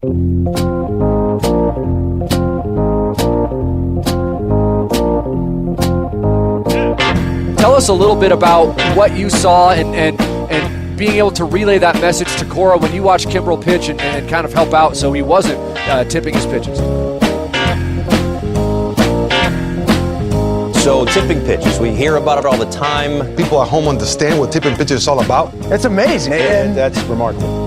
Tell us a little bit about what you saw and being able to relay that message to Cora when you watched Kimbrel pitch and kind of help out so he wasn't tipping his pitches. So tipping pitches, we hear about it all the time. People at home understand what tipping pitches is all about. It's amazing. And That's remarkable.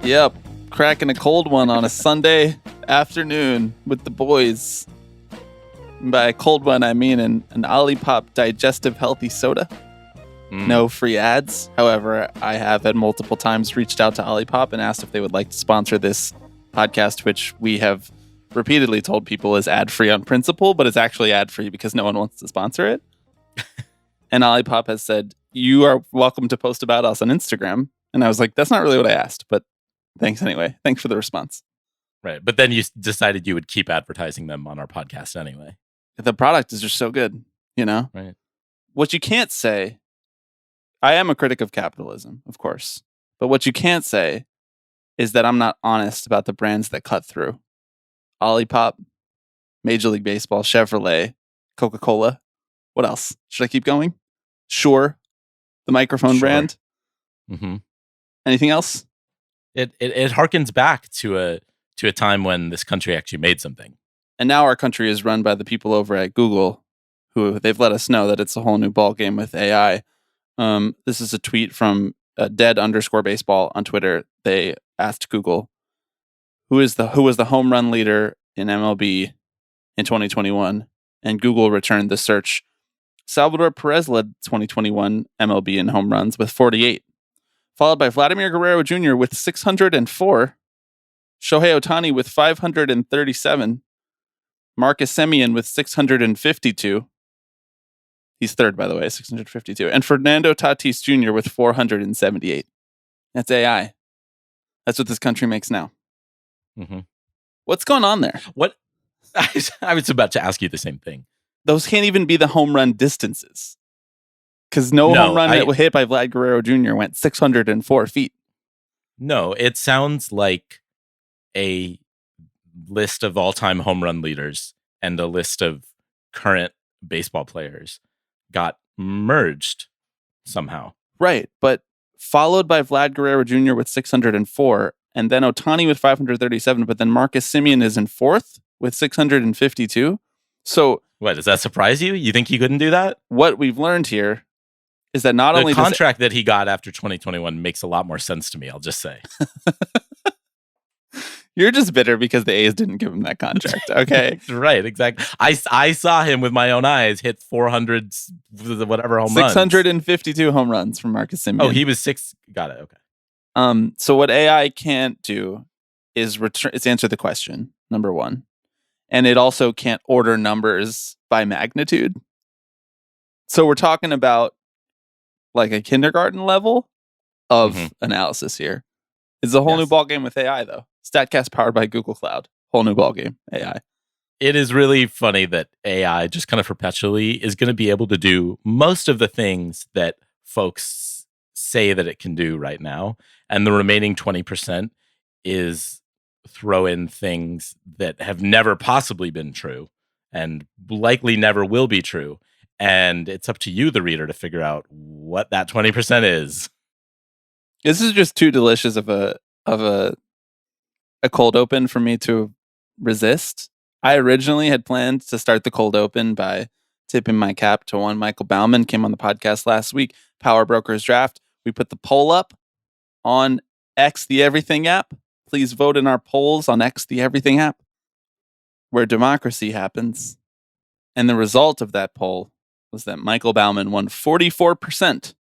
Yep, cracking a cold one on a Sunday afternoon with the boys. And by a cold one, I mean an Olipop digestive healthy soda. No free ads. However, I have at multiple times reached out to Olipop and asked if they would like to sponsor this podcast, which we have repeatedly told people is ad-free on principle, but it's actually ad-free because no one wants to sponsor it. And Olipop has said, you are welcome to post about us on Instagram. And I was like, that's not really what I asked, but thanks anyway. Thanks for the response. Right. But then you decided you would keep advertising them on our podcast anyway. The product is just so good, you know? Right. What you can't say, I am a critic of capitalism, of course. But what you can't say is that I'm not honest about the brands that cut through. Olipop, Major League Baseball, Chevrolet, Coca-Cola. What else? Should I keep going? Sure. The microphone brand. Mm-hmm. Anything else? It harkens back to a time when this country actually made something. And now our country is run by the people over at Google, who they've let us know that it's a whole new ball game with AI. This is a tweet from dead_baseball on Twitter. They asked Google, who was the home run leader in MLB in 2021? And Google returned the search. Salvador Perez led 2021 MLB in home runs with 48, followed by Vladimir Guerrero Jr. with 604, Shohei Ohtani with 537, Marcus Semien with 652. He's third, by the way, 652. And Fernando Tatis Jr. with 478. That's AI. That's what this country makes now. Mm-hmm. What's going on there? What? I was about to ask you the same thing. Those can't even be the home run distances. Because no home run hit by Vlad Guerrero Jr. went 604 feet. No, it sounds like a list of all-time home run leaders and a list of current baseball players got merged somehow. Right, but followed by Vlad Guerrero Jr. with 604, and then Ohtani with 537, but then Marcus Semien is in fourth with 652. So what, does that surprise you? You think he couldn't do that? What we've learned here is that not only the contract that he got after 2021 makes a lot more sense to me, I'll just say. You're just bitter because the A's didn't give him that contract. Okay. Right, exactly. I saw him with my own eyes hit 400 whatever home runs. 652 home runs from Marcus Semien. Oh, he was six. Got it. Okay. So what AI can't do is answer the question, number one. And it also can't order numbers by magnitude. So we're talking about like a kindergarten level of analysis here. It's a whole new ballgame with AI, though. StatCast powered by Google Cloud. Whole new ballgame, AI. It is really funny that AI just kind of perpetually is going to be able to do most of the things that folks say that it can do right now. And the remaining 20% is throw in things that have never possibly been true and likely never will be true. And it's up to you, the reader, to figure out what that 20% is. This is just too delicious of a cold open for me to resist. I originally had planned to start the cold open by tipping my cap to one Michael Bauman, came on the podcast last week, Power Brokers Draft. We put the poll up on X the Everything app. Please vote in our polls on X the Everything app, where democracy happens. And the result of that poll was that Michael Bauman won 44%,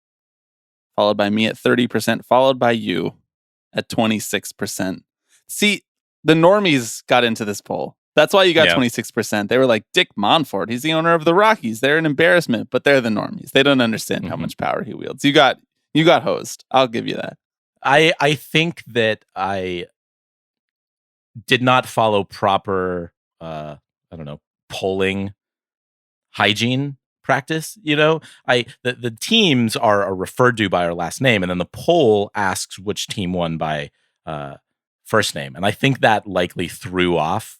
followed by me at 30%, followed by you at 26%. See, the normies got into this poll. That's why you got 26%. They were like, Dick Monfort, he's the owner of the Rockies. They're an embarrassment, but they're the normies. They don't understand how much power he wields. You got hosed. I'll give you that. I think that I did not follow proper, polling hygiene practice. The teams are referred to by our last name, and then the poll asks which team won by first name. And I think that likely threw off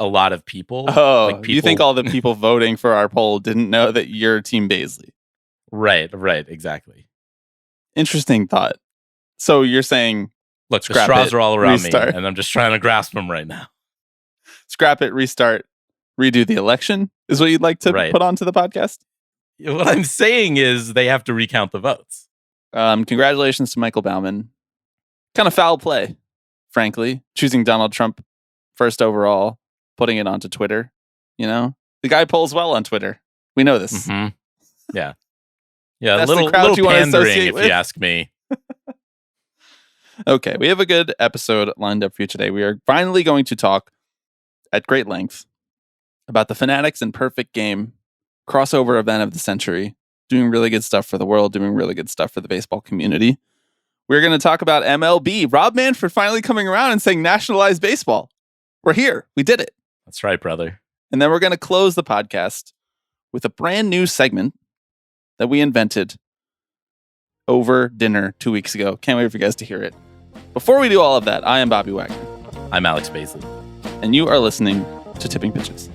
a lot of people. Oh, you think all the people voting for our poll didn't know that you're Team Baisley? Right, exactly. Interesting thought. So you're saying, look, the straws are all around restart. me, and I'm just trying to grasp them right now. Scrap it, restart, redo the election is what you'd like to put onto the podcast? What I'm saying is they have to recount the votes. Congratulations to Michael Bauman. Kind of foul play, frankly, choosing Donald Trump first overall, putting it onto Twitter. The guy polls well on Twitter. We know this. Mm-hmm. Yeah. That's little the crowd you want to pandering, associate if with. you ask me. Okay, we have a good episode lined up for you today. We are finally going to talk at great length about the Fanatics and Perfect Game crossover event of the century, doing really good stuff for the world, doing really good stuff for the baseball community. We're going to talk about MLB. Rob Manfred finally coming around and saying nationalized baseball. We're here. We did it. That's right, brother. And then we're going to close the podcast with a brand new segment that we invented over dinner 2 weeks ago. Can't wait for you guys to hear it. Before we do all of that, I am Bobby Wagner. I'm Alex Baisley. And you are listening to Tipping Pitches.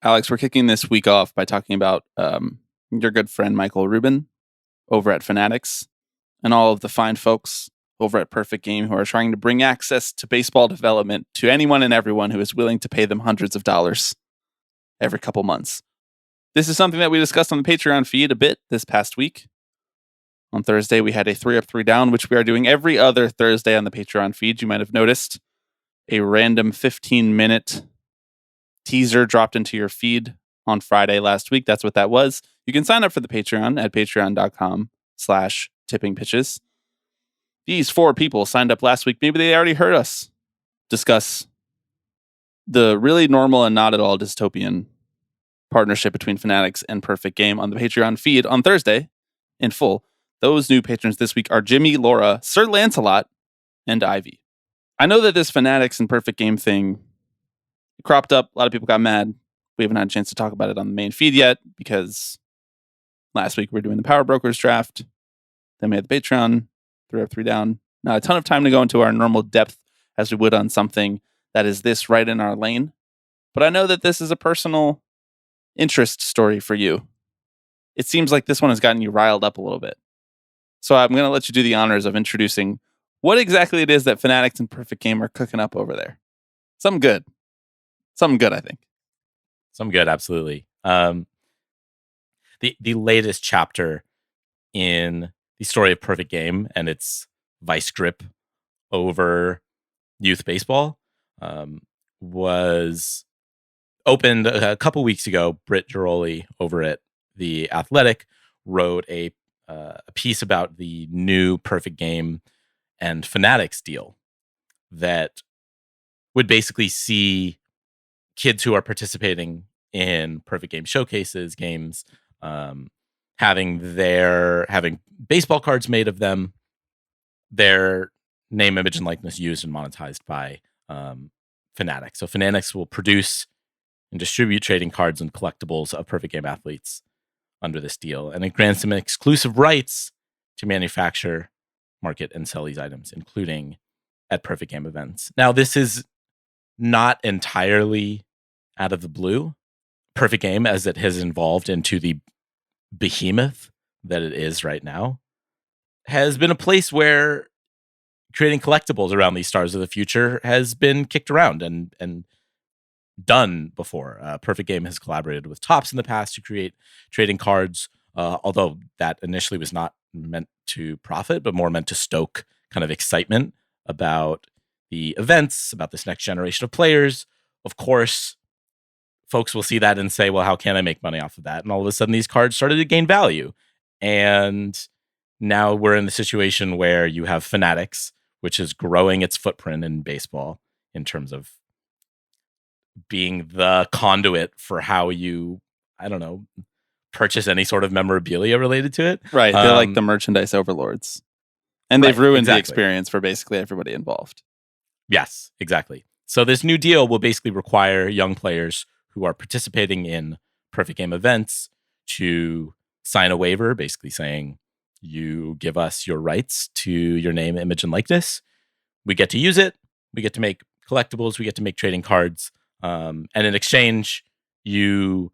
Alex, we're kicking this week off by talking about your good friend Michael Rubin over at Fanatics and all of the fine folks over at Perfect Game who are trying to bring access to baseball development to anyone and everyone who is willing to pay them hundreds of dollars every couple months. This is something that we discussed on the Patreon feed a bit this past week. On Thursday, we had a 3 Up, 3 Down, which we are doing every other Thursday on the Patreon feed. You might have noticed a random 15-minute teaser dropped into your feed on Friday last week. That's what that was. You can sign up for the Patreon at patreon.com/tippingpitches. These 4 people signed up last week. Maybe they already heard us discuss the really normal and not at all dystopian partnership between Fanatics and Perfect Game on the Patreon feed on Thursday in full. Those new patrons this week are Jimmy, Laura, Sir Lancelot, and Ivy. I know that this Fanatics and Perfect Game thing cropped up. A lot of people got mad. We haven't had a chance to talk about it on the main feed yet because last week we were doing the Power Brokers draft. Then we had the Patreon, 3 Up, 3 Down. Not a ton of time to go into our normal depth as we would on something that is this right in our lane. But I know that this is a personal interest story for you. It seems like this one has gotten you riled up a little bit. So I'm going to let you do the honors of introducing what exactly it is that Fanatics and Perfect Game are cooking up over there. Something good. Something good, I think. Something good, absolutely. The latest chapter in the story of Perfect Game and its vice grip over youth baseball was opened a couple weeks ago. Britt Giroli over at The Athletic wrote a piece about the new Perfect Game and Fanatics deal that would basically see kids who are participating in Perfect Game showcases, games, having baseball cards made of them, their name, image, and likeness used and monetized by Fanatics. So Fanatics will produce and distribute trading cards and collectibles of Perfect Game athletes under this deal, and it grants them exclusive rights to manufacture, market, and sell these items, including at Perfect Game events. Now, this is not entirely out of the blue. Perfect Game, as it has evolved into the behemoth that it is right now, has been a place where creating collectibles around these stars of the future has been kicked around and done before. Perfect Game has collaborated with Topps in the past to create trading cards, although that initially was not meant to profit, but more meant to stoke kind of excitement about the events, about this next generation of players. Of course, folks will see that and say, well, how can I make money off of that? And all of a sudden, these cards started to gain value. And now we're in the situation where you have Fanatics, which is growing its footprint in baseball in terms of being the conduit for how you, I don't know, purchase any sort of memorabilia related to it. Right. They're like the merchandise overlords. And they've ruined the exactly. experience for basically everybody involved. Yes, exactly. So this new deal will basically require young players who are participating in Perfect Game events to sign a waiver, basically saying, you give us your rights to your name, image, and likeness. We get to use it. We get to make collectibles. We get to make trading cards. And in exchange, you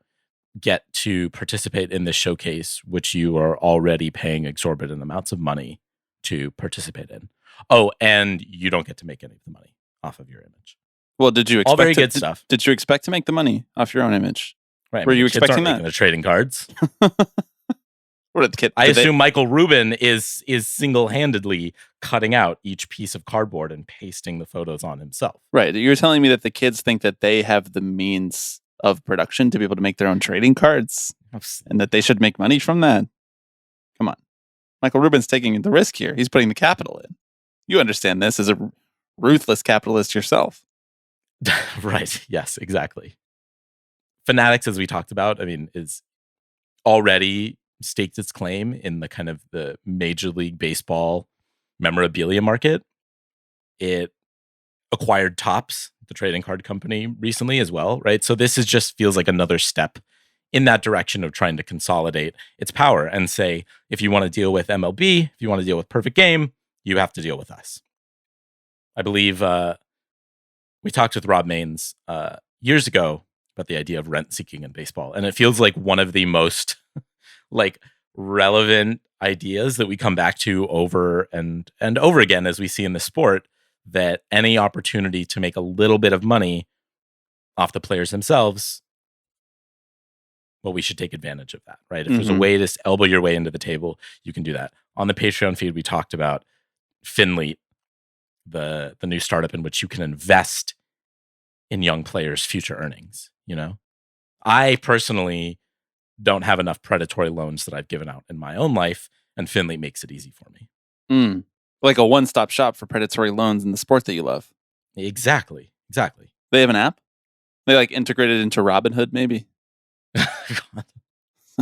get to participate in this showcase, which you are already paying exorbitant amounts of money to participate in. Oh, and you don't get to make any of the money off of your image. Well, did you expect all very good stuff? Did you expect to make the money off your own image? Right. Were you expecting that? The trading cards. What did the kid? I assume Michael Rubin is single-handedly cutting out each piece of cardboard and pasting the photos on himself. Right. You're telling me that the kids think that they have the means of production to be able to make their own trading cards, and that they should make money from that? Come on, Michael Rubin's taking the risk here. He's putting the capital in. You understand this as a ruthless capitalist yourself. Right. Yes, exactly. Fanatics, as we talked about, I mean, is already staked its claim in the kind of the Major League Baseball memorabilia market. It acquired Topps, the trading card company, recently as well, right? So this is just feels like another step in that direction of trying to consolidate its power and say, if you want to deal with MLB, if you want to deal with Perfect Game, you have to deal with us. I believe we talked with Rob Manfred years ago about the idea of rent seeking in baseball. And it feels like one of the most like relevant ideas that we come back to over and over again as we see in the sport, that any opportunity to make a little bit of money off the players themselves, well, we should take advantage of that, right? If there's a way to elbow your way into the table, you can do that. On the Patreon feed, we talked about Finley, the new startup in which you can invest in young players' future earnings. You know, I personally don't have enough predatory loans that I've given out in my own life, and Finley makes it easy for me. Like a one-stop shop for predatory loans in the sport that you love. Exactly. They have an app? They like integrated into Robinhood, maybe? God.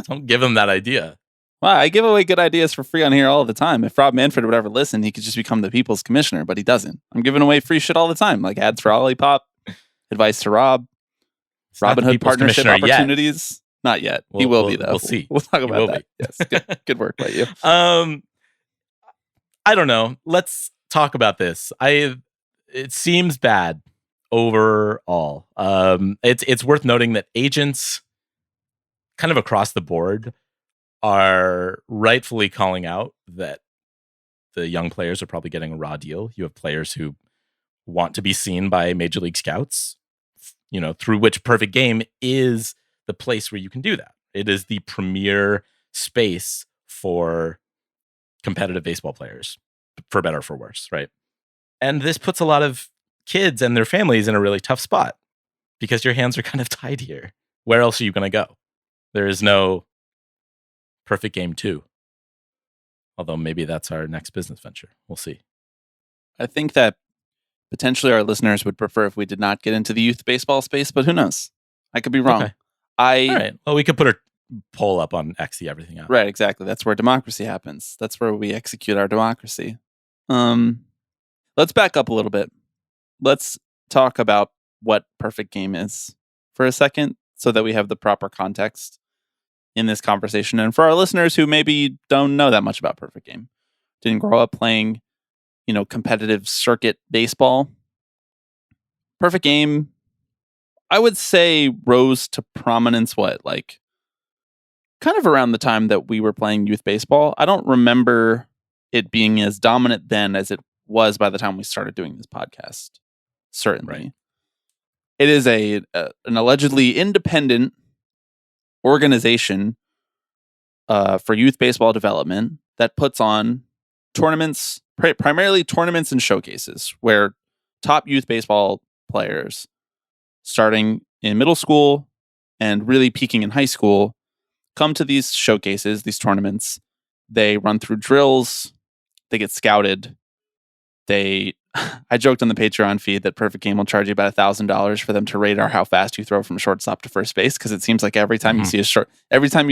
Don't give him that idea. Wow, I give away good ideas for free on here all the time. If Rob Manfred would ever listen, he could just become the people's commissioner, but he doesn't. I'm giving away free shit all the time, like ads for Olipop, advice to Rob, Robinhood partnership opportunities. Yet. Not yet. He will be, though. We'll see. We'll talk about that. Yes, good work by you. I don't know. Let's talk about this. It seems bad overall. It's worth noting that agents kind of across the board are rightfully calling out that the young players are probably getting a raw deal. You have players who want to be seen by Major League scouts, you know, through which Perfect Game is the place where you can do that. It is the premier space for competitive baseball players, for better or for worse, right? And this puts a lot of kids and their families in a really tough spot because your hands are kind of tied here. Where else are you going to go? There is no Perfect Game 2. Although maybe that's our next business venture. We'll see. I think that potentially our listeners would prefer if we did not get into the youth baseball space, but who knows? I could be wrong. Okay. All right. Well, we could put a poll up on X, see everything out. Right, exactly. That's where democracy happens. That's where we execute our democracy. Let's back up a little bit. Let's talk about what Perfect Game is for a second so that we have the proper context in this conversation. And for our listeners who maybe don't know that much about Perfect Game, didn't grow up playing, you know, competitive circuit baseball, Perfect Game, I would say, rose to prominence, like kind of around the time that we were playing youth baseball. I don't remember it being as dominant then as it was by the time we started doing this podcast. Certainly. Right. It is an allegedly independent organization for youth baseball development that puts on tournaments, primarily tournaments and showcases, where top youth baseball players, starting in middle school and really peaking in high school, come to these showcases, these tournaments. They run through drills. They get scouted. I joked on the Patreon feed that Perfect Game will charge you about $1,000 for them to radar how fast you throw from shortstop to first base, because it seems like every time you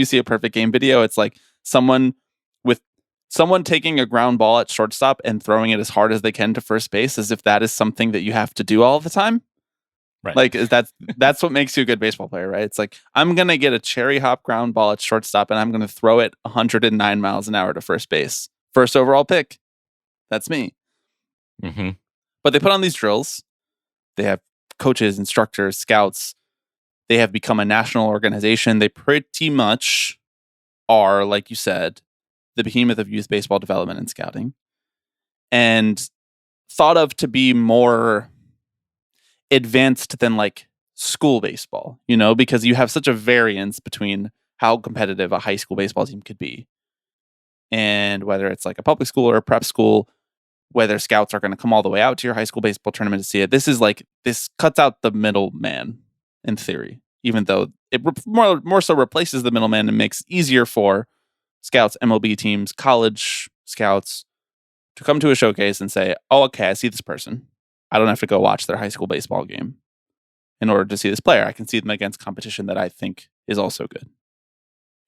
see a Perfect Game video, it's like someone with someone taking a ground ball at shortstop and throwing it as hard as they can to first base, as if that is something that you have to do all the time. Right. Like that's what makes you a good baseball player, right? It's like, I'm going to get a cherry hop ground ball at shortstop and I'm going to throw it 109 miles an hour to first base. First overall pick. That's me. Mm-hmm. But they put on these drills. They have coaches, instructors, scouts. They have become a national organization. They pretty much are, like you said, the behemoth of youth baseball development and scouting, and thought of to be more advanced than like school baseball, because you have such a variance between how competitive a high school baseball team could be. And whether it's like a public school or a prep school, whether scouts are going to come all the way out to your high school baseball tournament to see it. This cuts out the middleman in theory, even though it more so replaces the middleman and makes it easier for scouts, MLB teams, college scouts to come to a showcase and say, oh, okay, I see this person. I don't have to go watch their high school baseball game in order to see this player. I can see them against competition that I think is also good.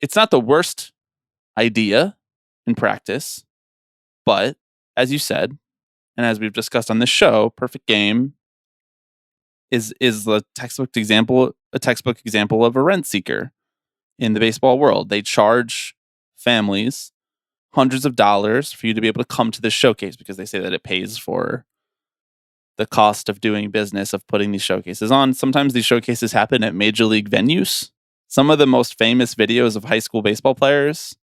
It's not the worst idea in practice, but as you said, and as we've discussed on this show, Perfect Game is a textbook example of a rent seeker in the baseball world. They charge families hundreds of dollars for you to be able to come to this showcase because they say that it pays for the cost of doing business of putting these showcases on. Sometimes these showcases happen at major league venues. Some of the most famous videos of high school baseball players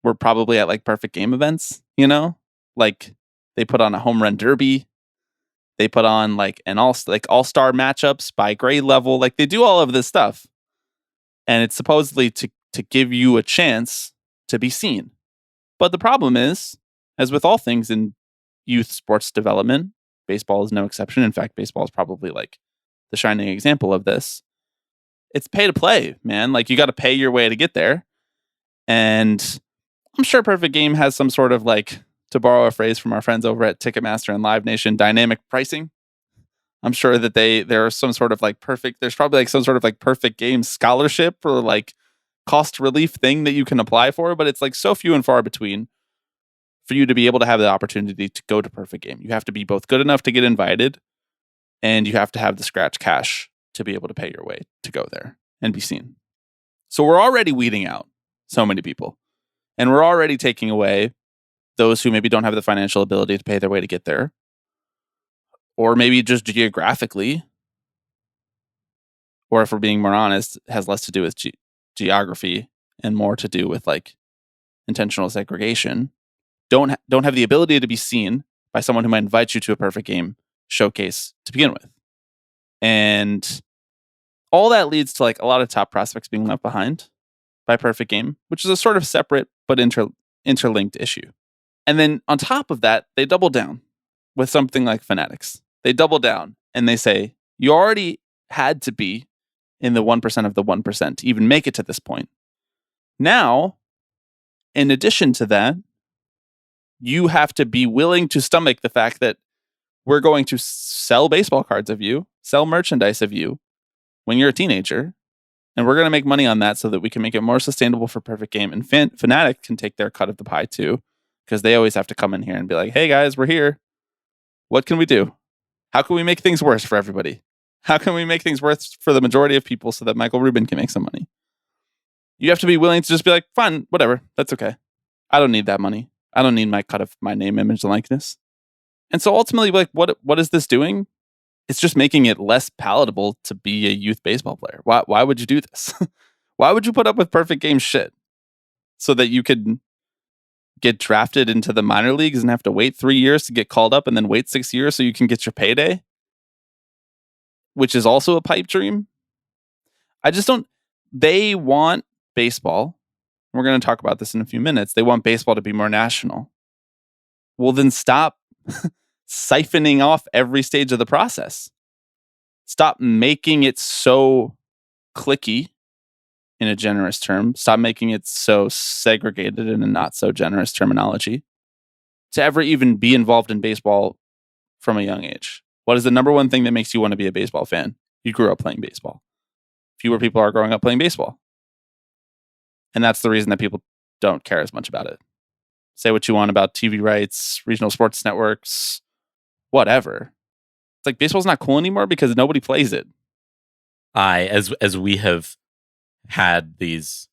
were probably at like Perfect Game events, like they put on a home run derby. They put on like all-star matchups by grade level. Like they do all of this stuff. And it's supposedly to give you a chance to be seen. But the problem is, as with all things in youth sports development, baseball is no exception. In fact, baseball is probably like the shining example of this. It's pay to play, man. Like you got to pay your way to get there. And I'm sure Perfect Game has some sort of like, to borrow a phrase from our friends over at Ticketmaster and Live Nation, dynamic pricing. I'm sure that there's some sort of like there's probably like some sort of like Perfect Game scholarship or like cost relief thing that you can apply for, but it's like so few and far between for you to be able to have the opportunity to go to Perfect Game. You have to be both good enough to get invited and you have to have the scratch cash to be able to pay your way to go there and be seen. So we're already weeding out so many people, and we're already taking away those who maybe don't have the financial ability to pay their way to get there, or maybe just geographically, or if we're being more honest, has less to do with geography and more to do with like intentional segregation, don't have the ability to be seen by someone who might invite you to a Perfect Game showcase to begin with. And all that leads to like a lot of top prospects being left behind by Perfect Game, which is a sort of separate but interlinked issue. And then on top of that, they double down with something like Fanatics. They double down and they say, you already had to be in the 1% of the 1% to even make it to this point. Now, in addition to that, you have to be willing to stomach the fact that we're going to sell baseball cards of you, sell merchandise of you when you're a teenager, and we're going to make money on that so that we can make it more sustainable for Perfect Game. And Fanatic can take their cut of the pie too, because they always have to come in here and be like, hey guys, we're here. What can we do? How can we make things worse for everybody? How can we make things worse for the majority of people so that Michael Rubin can make some money? You have to be willing to just be like, fine, whatever. That's okay. I don't need that money. I don't need my cut of my name, image, and likeness. And so ultimately, like, what is this doing? It's just making it less palatable to be a youth baseball player. Why would you do this? Why would you put up with Perfect Game shit so that you could get drafted into the minor leagues and have to wait 3 years to get called up and then wait 6 years so you can get your payday, which is also a pipe dream? I just don't. They want baseball. We're going to talk about this in a few minutes. They want baseball to be more national. Well, then stop siphoning off every stage of the process. Stop making it so cliquey in a generous term. Stop making it so segregated in a not so generous terminology to ever even be involved in baseball from a young age. What is the number one thing that makes you want to be a baseball fan? You grew up playing baseball. Fewer people are growing up playing baseball. And that's the reason that people don't care as much about it. say what you want about TV rights, regional sports networks, whatever. It's like baseball's not cool anymore because nobody plays it. As we have had these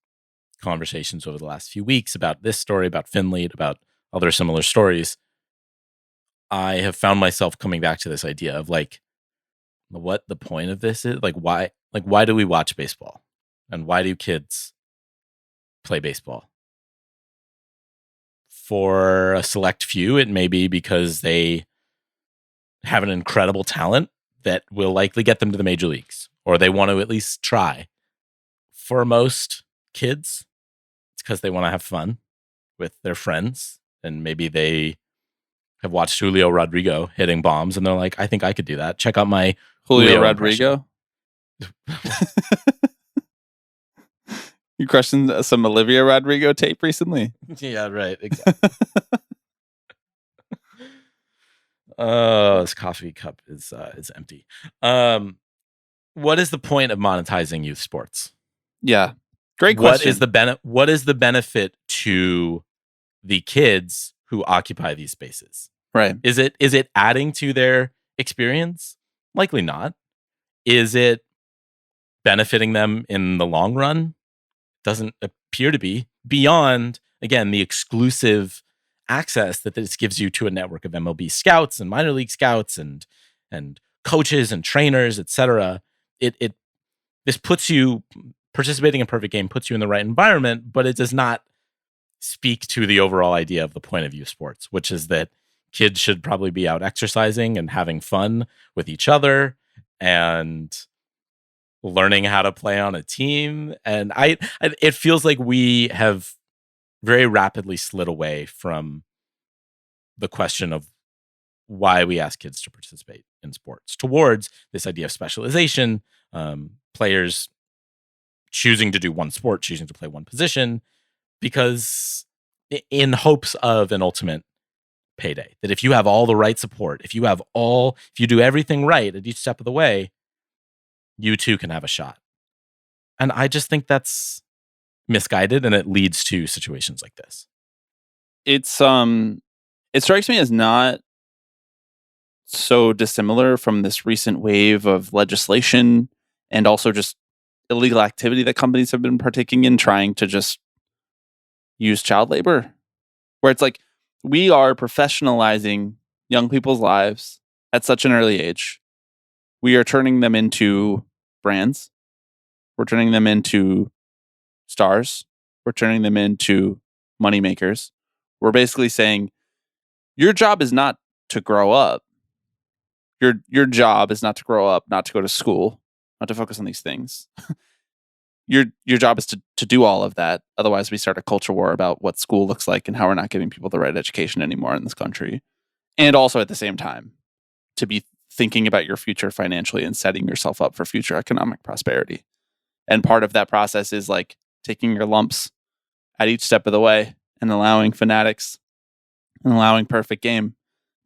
conversations over the last few weeks about this story, about Finley, about other similar stories, I have found myself coming back to this idea of like, what the point of this is. Like, why do we watch baseball? And why do kids play baseball? For a select few, it may be because they have an incredible talent that will likely get them to the major leagues, or they want to at least try. For most kids, it's because they want to have fun with their friends, and maybe they have watched Julio Rodrigo hitting bombs, and they're like, I think I could do that. Check out my Julio Rodrigo. You questioned some Olivia Rodrigo tape recently? Yeah, right. Exactly. Oh, this coffee cup is empty. What is the point of monetizing youth sports? Yeah, great question. What is the benefit to the kids who occupy these spaces? Right. Is it adding to their experience? Likely not. Is it benefiting them in the long run? Doesn't appear to be, beyond, again, the exclusive access that this gives you to a network of MLB scouts and minor league scouts and coaches and trainers, etc. This puts you, participating in Perfect Game puts you in the right environment, but it does not speak to the overall idea of the point of youth sports, which is that kids should probably be out exercising and having fun with each other and learning how to play on a team. And it feels like we have very rapidly slid away from the question of why we ask kids to participate in sports towards this idea of specialization, players choosing to do one sport, choosing to play one position, because in hopes of an ultimate payday, that if you have all the right support, if you do everything right at each step of the way, you too can have a shot. And I just think that's misguided, and it leads to situations like this. It strikes me as not so dissimilar from this recent wave of legislation and also just illegal activity that companies have been partaking in, trying to just use child labor, where it's like we are professionalizing young people's lives at such an early age. We are turning them into brands. We're turning them into stars. We're turning them into moneymakers. We're basically saying, your job is not to grow up. Your job is not to grow up, not to go to school, not to focus on these things. Your job is to do all of that. Otherwise, we start a culture war about what school looks like and how we're not giving people the right education anymore in this country. And also at the same time, to be thinking about your future financially and setting yourself up for future economic prosperity. And part of that process is like taking your lumps at each step of the way and allowing Fanatics and allowing Perfect Game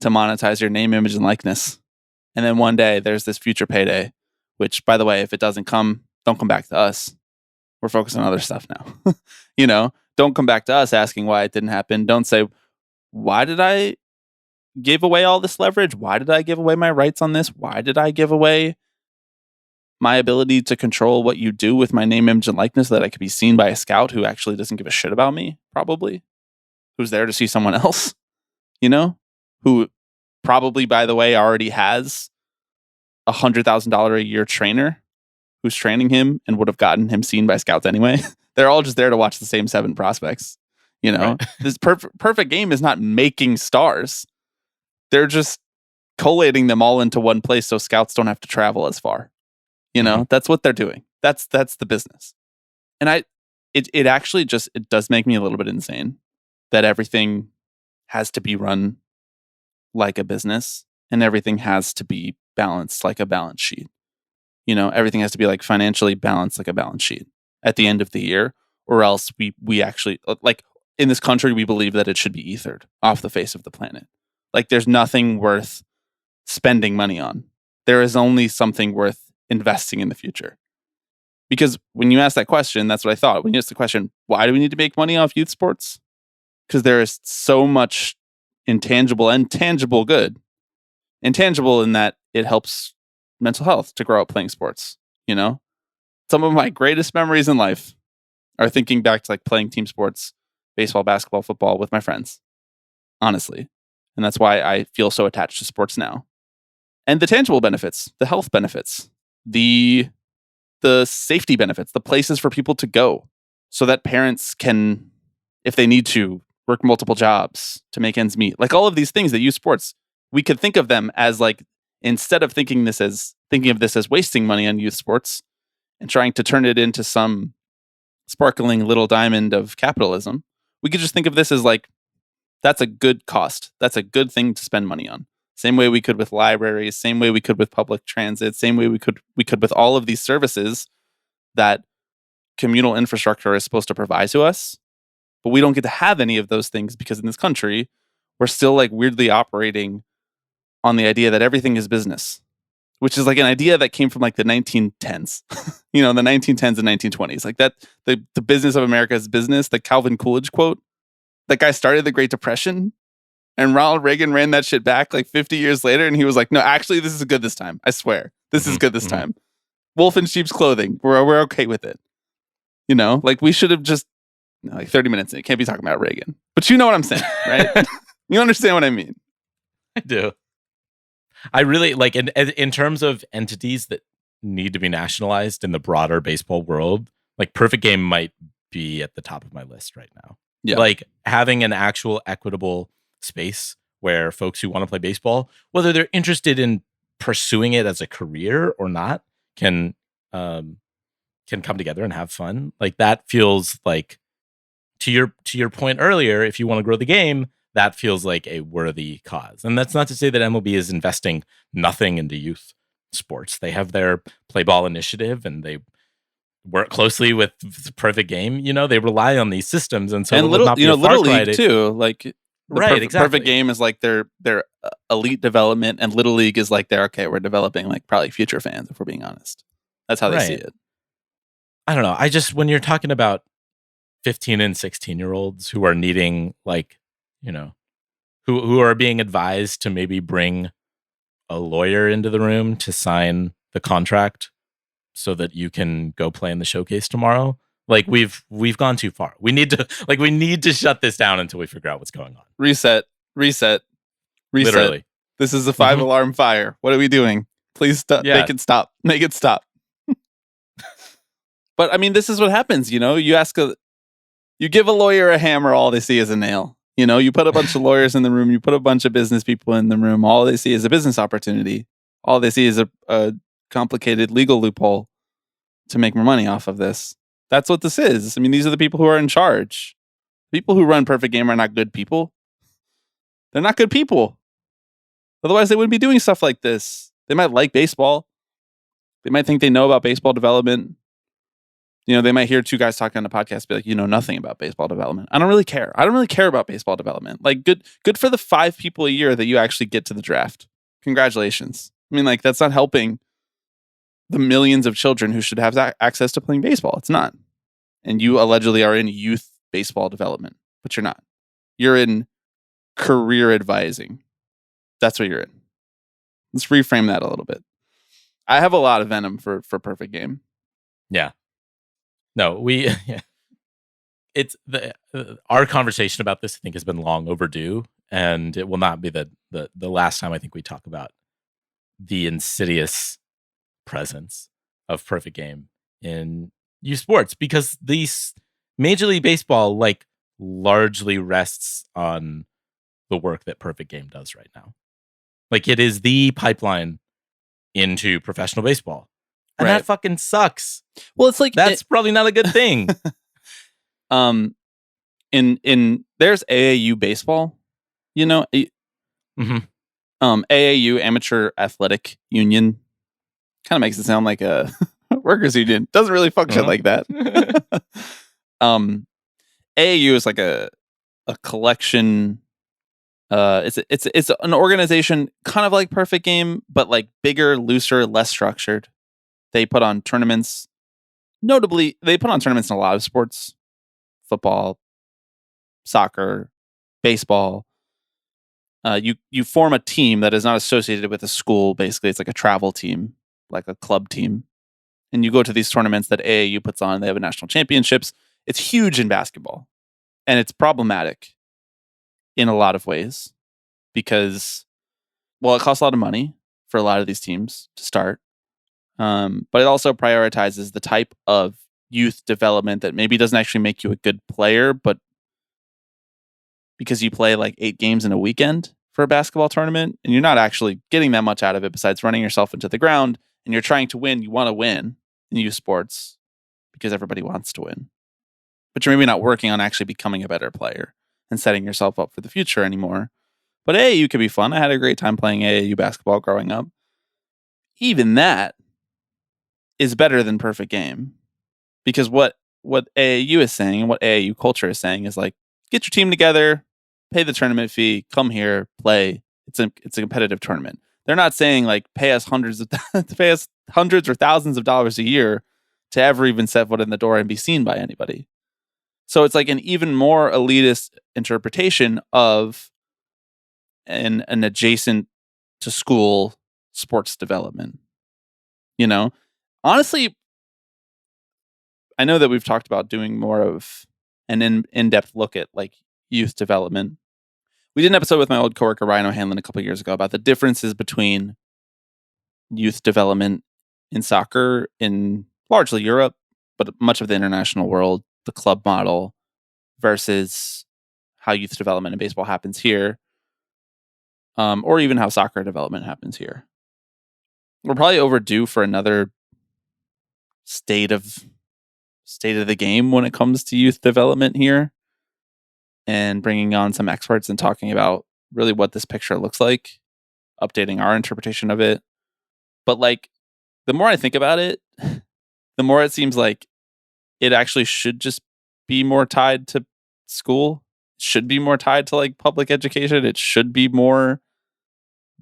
to monetize your name, image, and likeness. And then one day there's this future payday, which, by the way, if it doesn't come, don't come back to us. We're focused on other stuff now. Don't come back to us asking why it didn't happen. Don't say, why did I give away all this leverage? Why did I give away my rights on this? Why did I give away my ability to control what you do with my name, image, and likeness so that I could be seen by a scout who actually doesn't give a shit about me, probably, who's there to see someone else, who probably, by the way, already has $100,000 a year trainer who's training him and would have gotten him seen by scouts anyway. They're all just there to watch the same 7 prospects. Right. This perfect Game is not making stars. They're just collating them all into one place so scouts don't have to travel as far. That's what they're doing. That's the business. And it actually just, it does make me a little bit insane that everything has to be run like a business and everything has to be balanced like a balance sheet. Everything has to be like financially balanced like a balance sheet at the end of the year, or else we actually, like, in this country, we believe that it should be ethered off the face of the planet. Like, there's nothing worth spending money on. There is only something worth investing in the future. Because when you ask that question, that's what I thought. When you ask the question, why do we need to make money off youth sports? because there is so much intangible and tangible good. Intangible in that it helps mental health to grow up playing sports. You know, some of my greatest memories in life are thinking back to like playing team sports, baseball, basketball, football with my friends, honestly. And that's why I feel so attached to sports now. And the tangible benefits, the health benefits, the safety benefits, the places for people to go so that parents can, if they need to, work multiple jobs to make ends meet. Like all of these things that use sports, we could think of them as like, instead of thinking of this as wasting money on youth sports and trying to turn it into some sparkling little diamond of capitalism, we could just think of this as like, that's a good cost. That's a good thing to spend money on. Same way we could with libraries, same way we could with public transit, same way we could with all of these services that communal infrastructure is supposed to provide to us. But we don't get to have any of those things because in this country, we're still like weirdly operating on the idea that everything is business, which is like an idea that came from like the 1910s, the 1910s and 1920s. Like that, the business of America is business, the Calvin Coolidge quote. That guy started the Great Depression and Ronald Reagan ran that shit back like 50 years later. And he was like, no, actually, this is good this time. I swear. This is good this time. Wolf in sheep's clothing. We're okay with it. Like we should have just like 30 minutes in. Can't be talking about Reagan. But you know what I'm saying, right? You understand what I mean. I do. I really like in terms of entities that need to be nationalized in the broader baseball world, like Perfect Game might be at the top of my list right now. Yeah. Like having an actual equitable space where folks who want to play baseball, whether they're interested in pursuing it as a career or not, can come together and have fun. Like that feels like, to your point earlier, if you want to grow the game, that feels like a worthy cause. And that's not to say that MLB is investing nothing into youth sports. They have their Play Ball initiative and they work closely with Perfect Game. They rely on these systems, and so and little league too. Like exactly. Perfect Game is like their elite development, and Little League is like we're developing like probably future fans. If we're being honest, that's how they see it. I don't know. I just, when you're talking about 15 and 16-year-olds who are needing like, who are being advised to maybe bring a lawyer into the room to sign the contract so that you can go play in the showcase tomorrow. Like we've gone too far. We need to shut this down until we figure out what's going on. Reset. Literally. This is a 5-alarm fire. What are we doing? Please stop. Yeah. Make it stop. But I mean, this is what happens. You give a lawyer a hammer, all they see is a nail. You put a bunch of lawyers in the room, you put a bunch of business people in the room, all they see is a business opportunity. All they see is a complicated legal loophole to make more money off of this. That's what this is. I mean, these are the people who are in charge. People who run Perfect Game are not good people. They're not good people. Otherwise, they wouldn't be doing stuff like this. They might like baseball. They might think they know about baseball development. They might hear two guys talking on a podcast, be like, nothing about baseball development. I don't really care. I don't really care about baseball development. Like, good for the 5 people a year that you actually get to the draft. Congratulations. I mean, like, that's not helping the millions of children who should have access to playing baseball. It's not. And you allegedly are in youth baseball development, but you're not. You're in career advising. That's what you're in. Let's reframe that a little bit. I have a lot of venom for Perfect Game. Yeah. No, it's our conversation about this, I think, has been long overdue, and it will not be the last time I think we talk about the insidious presence of Perfect Game in youth sports, because these Major League Baseball like largely rests on the work that Perfect Game does right now. Like it is the pipeline into professional baseball. And that fucking sucks. Well, it's like that's probably not a good thing. In there's AAU baseball, AAU, Amateur Athletic Union, kind of makes it sound like a workers union. Doesn't really function like that. AAU is like a collection. It's an organization kind of like Perfect Game, but like bigger, looser, less structured. They put on tournaments. Notably, they put on tournaments in a lot of sports. Football, soccer, baseball, you form a team that is not associated with a school. Basically, it's like a travel team, like a club team, and you go to these tournaments that AAU puts on. They have national championships. It's huge in basketball, and it's problematic in a lot of ways because, well, it costs a lot of money for a lot of these teams to start, but it also prioritizes the type of youth development that maybe doesn't actually make you a good player, but because you play like 8 games in a weekend for a basketball tournament and you're not actually getting that much out of it besides running yourself into the ground, and you're trying to win, you want to win in youth sports because everybody wants to win. But you're maybe not working on actually becoming a better player and setting yourself up for the future anymore. But AAU could be fun. I had a great time playing AAU basketball growing up. Even that is better than perfect game. Because what AAU is saying and what AAU culture is saying is like, get your team together, pay the tournament fee, come here, play. It's a competitive tournament. They're not saying like pay us hundreds or thousands of dollars a year to ever even set foot in the door and be seen by anybody. So it's like an even more elitist interpretation of an adjacent to school sports development. You know, honestly, I know that we've talked about doing more of an in-depth look at like youth development. We did an episode with my old coworker Ryan O'Hanlon a couple of years ago about the differences between youth development in soccer in largely Europe, but much of the international world, the club model versus how youth development in baseball happens here, or even how soccer development happens here. We're probably overdue for another state of the game when it comes to youth development here, and bringing on some experts and talking about really what this picture looks like, updating our interpretation of it. But like, the more I think about it, the more it seems like it actually should just be more tied to school. It should be more tied to like public education. It should be more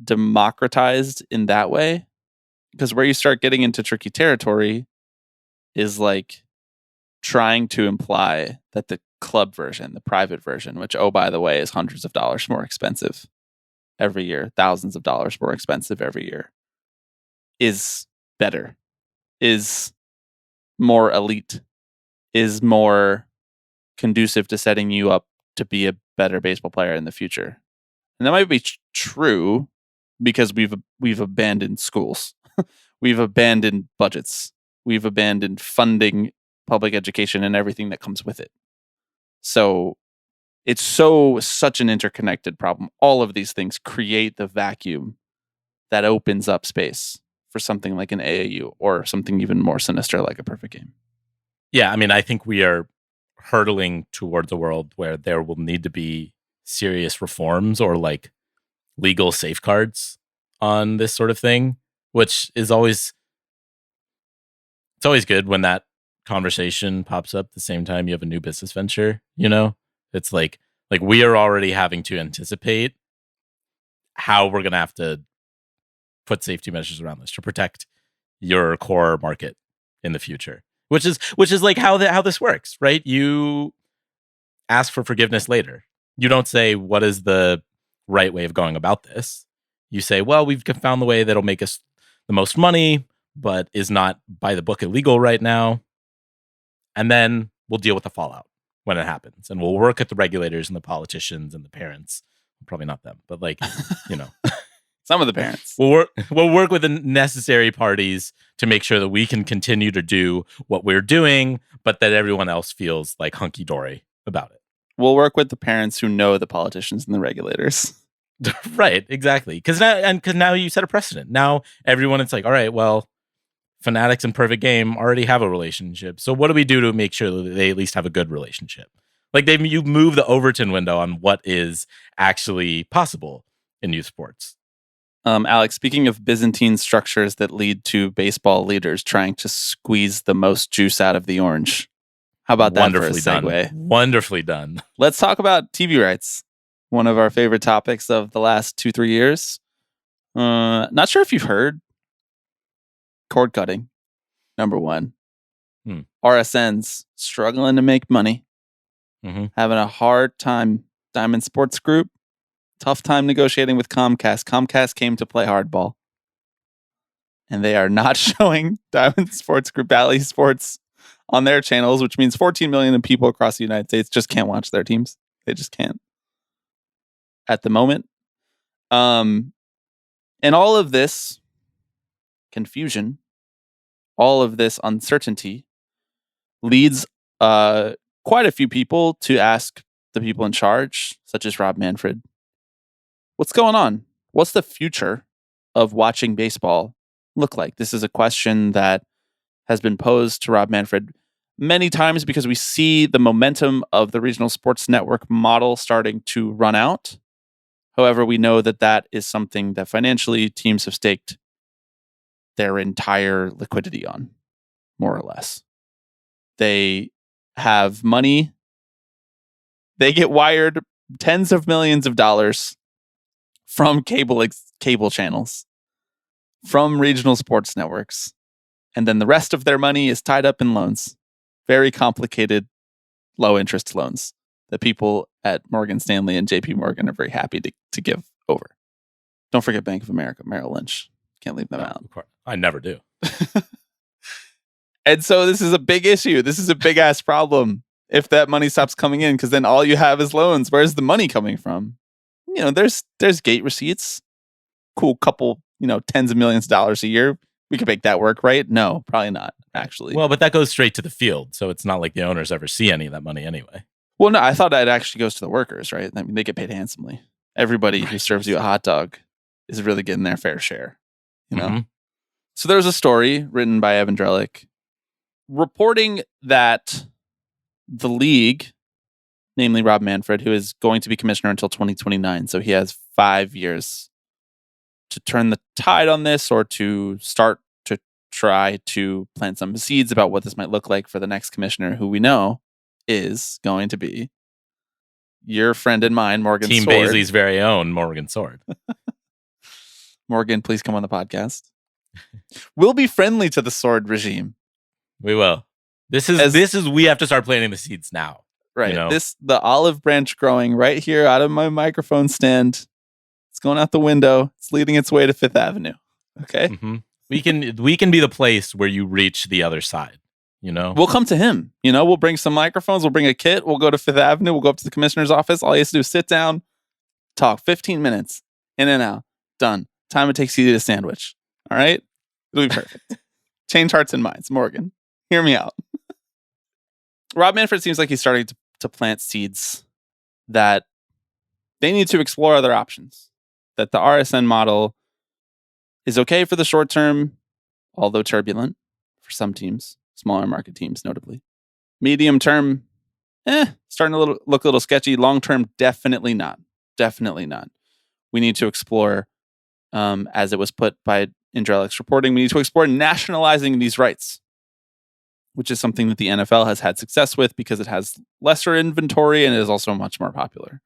democratized in that way. Because where you start getting into tricky territory is like trying to imply that the club version, the private version, which, oh, by the way, is hundreds of dollars more expensive every year, thousands of dollars more expensive every year, is better, is more elite, is more conducive to setting you up to be a better baseball player in the future. And that might be true because we've abandoned schools. We've abandoned budgets. We've abandoned funding public education and everything that comes with it. So it's such an interconnected problem. All of these things create the vacuum that opens up space for something like an AAU or something even more sinister like a perfect game. Yeah, I mean, I think we are hurtling towards a world where there will need to be serious reforms or like legal safeguards on this sort of thing, which is always good when that conversation pops up the same time you have a new business venture, you know? It's like we are already having to anticipate how we're going to have to put safety measures around this to protect your core market in the future, which is like how this works, right? You ask for forgiveness later. You don't say, what is the right way of going about this? You say, well, we've found the way that'll make us the most money, but is not by the book illegal right now. And then we'll deal with the fallout when it happens. And we'll work with the regulators and the politicians and the parents. Probably not them, but like, you know. Some of the parents. We'll work with the necessary parties to make sure that we can continue to do what we're doing, but that everyone else feels like hunky-dory about it. We'll work with the parents who know the politicians and the regulators. Right, exactly. Because now you set a precedent. Now everyone, it's like, all right, well, Fanatics and Perfect Game already have a relationship. So what do we do to make sure that they at least have a good relationship? Like you move the Overton window on what is actually possible in youth sports. Alex, speaking of Byzantine structures that lead to baseball leaders trying to squeeze the most juice out of the orange. How about that for a segue? Wonderfully done. Let's talk about TV rights. One of our favorite topics of the last 2-3 years. Not sure if you've heard. Cord cutting, number one. RSN's struggling to make money. Mm-hmm. Having a hard time Diamond Sports Group, tough time negotiating with Comcast. Comcast came to play hardball. And they are not showing Diamond Sports Group, Bally Sports on their channels, which means 14 million people across the United States just can't watch their teams. They just can't at the moment. And all of this confusion, all of this uncertainty leads quite a few people to ask the people in charge, such as Rob Manfred, what's going on? What's the future of watching baseball look like? This is a question that has been posed to Rob Manfred many times because we see the momentum of the regional sports network model starting to run out. However, we know that that is something that financially teams have staked their entire liquidity on, more or less. They have money. They get wired tens of millions of dollars from cable channels, from regional sports networks. And then the rest of their money is tied up in loans. Very complicated, low-interest loans that people at Morgan Stanley and JP Morgan are very happy to give over. Don't forget Bank of America, Merrill Lynch. Can't leave them out. Of course. I never do. And so this is a big issue. This is a big-ass problem if that money stops coming in, because then all you have is loans. Where's the money coming from? You know, there's gate receipts. Cool couple, tens of millions of dollars a year. We could make that work, right? No, probably not, actually. Well, but that goes straight to the field, so it's not like the owners ever see any of that money anyway. Well, no, I thought that actually goes to the workers, right? I mean, they get paid handsomely. Everybody who serves you a hot dog is really getting their fair share, Mhm. So there's a story written by Evan Drellick reporting that the league, namely Rob Manfred, who is going to be commissioner until 2029, so he has 5 years to turn the tide on this or to start to try to plant some seeds about what this might look like for the next commissioner, who we know is going to be your friend and mine, Morgan Team Sword. Baisley's very own Morgan Sword. Morgan, please come on the podcast. We'll be friendly to the Sword regime. We will. This is we have to start planting the seeds now. Right. You know? The olive branch growing right here out of my microphone stand. It's going out the window. It's leading its way to Fifth Avenue. Okay. Mm-hmm. We can be the place where you reach the other side. We'll come to him. We'll bring some microphones. We'll bring a kit. We'll go to Fifth Avenue. We'll go up to the commissioner's office. All he has to do is sit down, talk 15 minutes, in and out. Done. Time it takes you to eat a sandwich. All right? It'll be perfect. Change hearts and minds. Morgan, hear me out. Rob Manfred seems like he's starting to plant seeds that they need to explore other options. That the RSN model is okay for the short term, although turbulent for some teams, smaller market teams notably. Medium term, starting to look a little sketchy. Long term, definitely not. Definitely not. We need to explore, as it was put by Indrelick's reporting, we need to explore nationalizing these rights, which is something that the NFL has had success with because it has lesser inventory and it is also much more popular,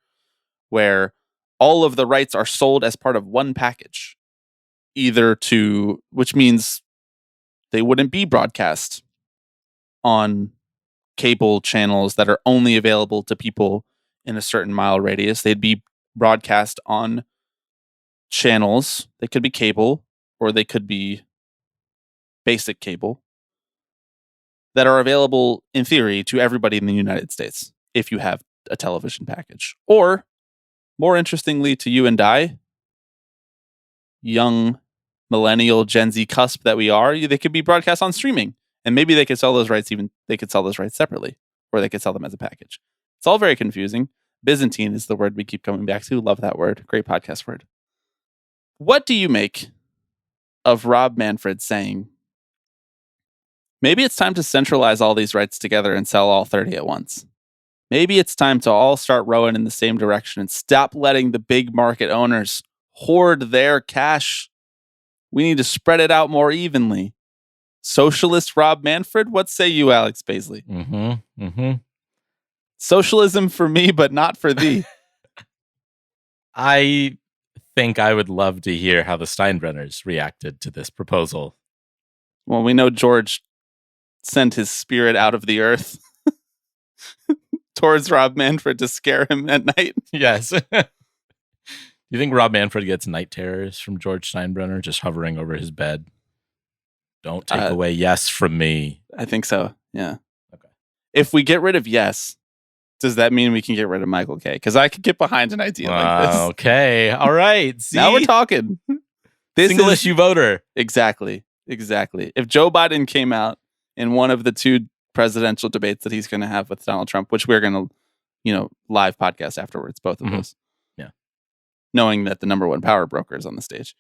where all of the rights are sold as part of one package, which means they wouldn't be broadcast on cable channels that are only available to people in a certain mile radius. They'd be broadcast on channels. They could be cable or they could be basic cable that are available in theory to everybody in the United States if you have a television package. Or, more interestingly to you and I, young millennial Gen Z cusp that we are, they could be broadcast on streaming. And maybe they could sell those rights separately, or they could sell them as a package. It's all very confusing. Byzantine is the word we keep coming back to. Love that word. Great podcast word. What do you make of Rob Manfred saying, maybe it's time to centralize all these rights together and sell all 30 at once? Maybe it's time to all start rowing in the same direction and stop letting the big market owners hoard their cash. We need to spread it out more evenly. Socialist Rob Manfred? What say you, Alex Baisley? Mm-hmm. Mm-hmm. Socialism for me, but not for thee. I think I would love to hear how the Steinbrenners reacted to this proposal. Well, we know George sent his spirit out of the earth towards Rob Manfred to scare him at night. Yes. You think Rob Manfred gets night terrors from George Steinbrenner just hovering over his bed? Don't take away yes from me. I think so. Yeah. Okay. If we get rid of yes, does that mean we can get rid of Michael K? Because I could get behind an idea like this. Okay. All right. See? Now we're talking. This Single issue voter. Exactly. If Joe Biden came out in one of the 2 presidential debates that he's going to have with Donald Trump, which we're going to, live podcast afterwards, both of those. Yeah. Knowing that the number 1 power broker is on the stage.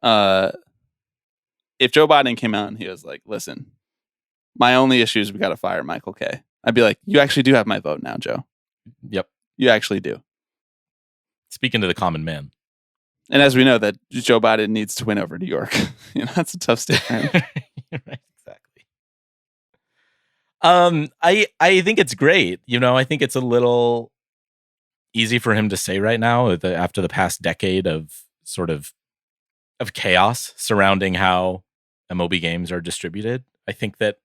If Joe Biden came out and he was like, listen, my only issue is we got to fire Michael K. I'd be like, you actually do have my vote now, Joe. Yep. You actually do. Speaking to the common man. And as we know that Joe Biden needs to win over New York. That's a tough state for him. Right, exactly. I think it's great. I think it's a little easy for him to say right now after the past decade of sort of chaos surrounding how MLB games are distributed. I think that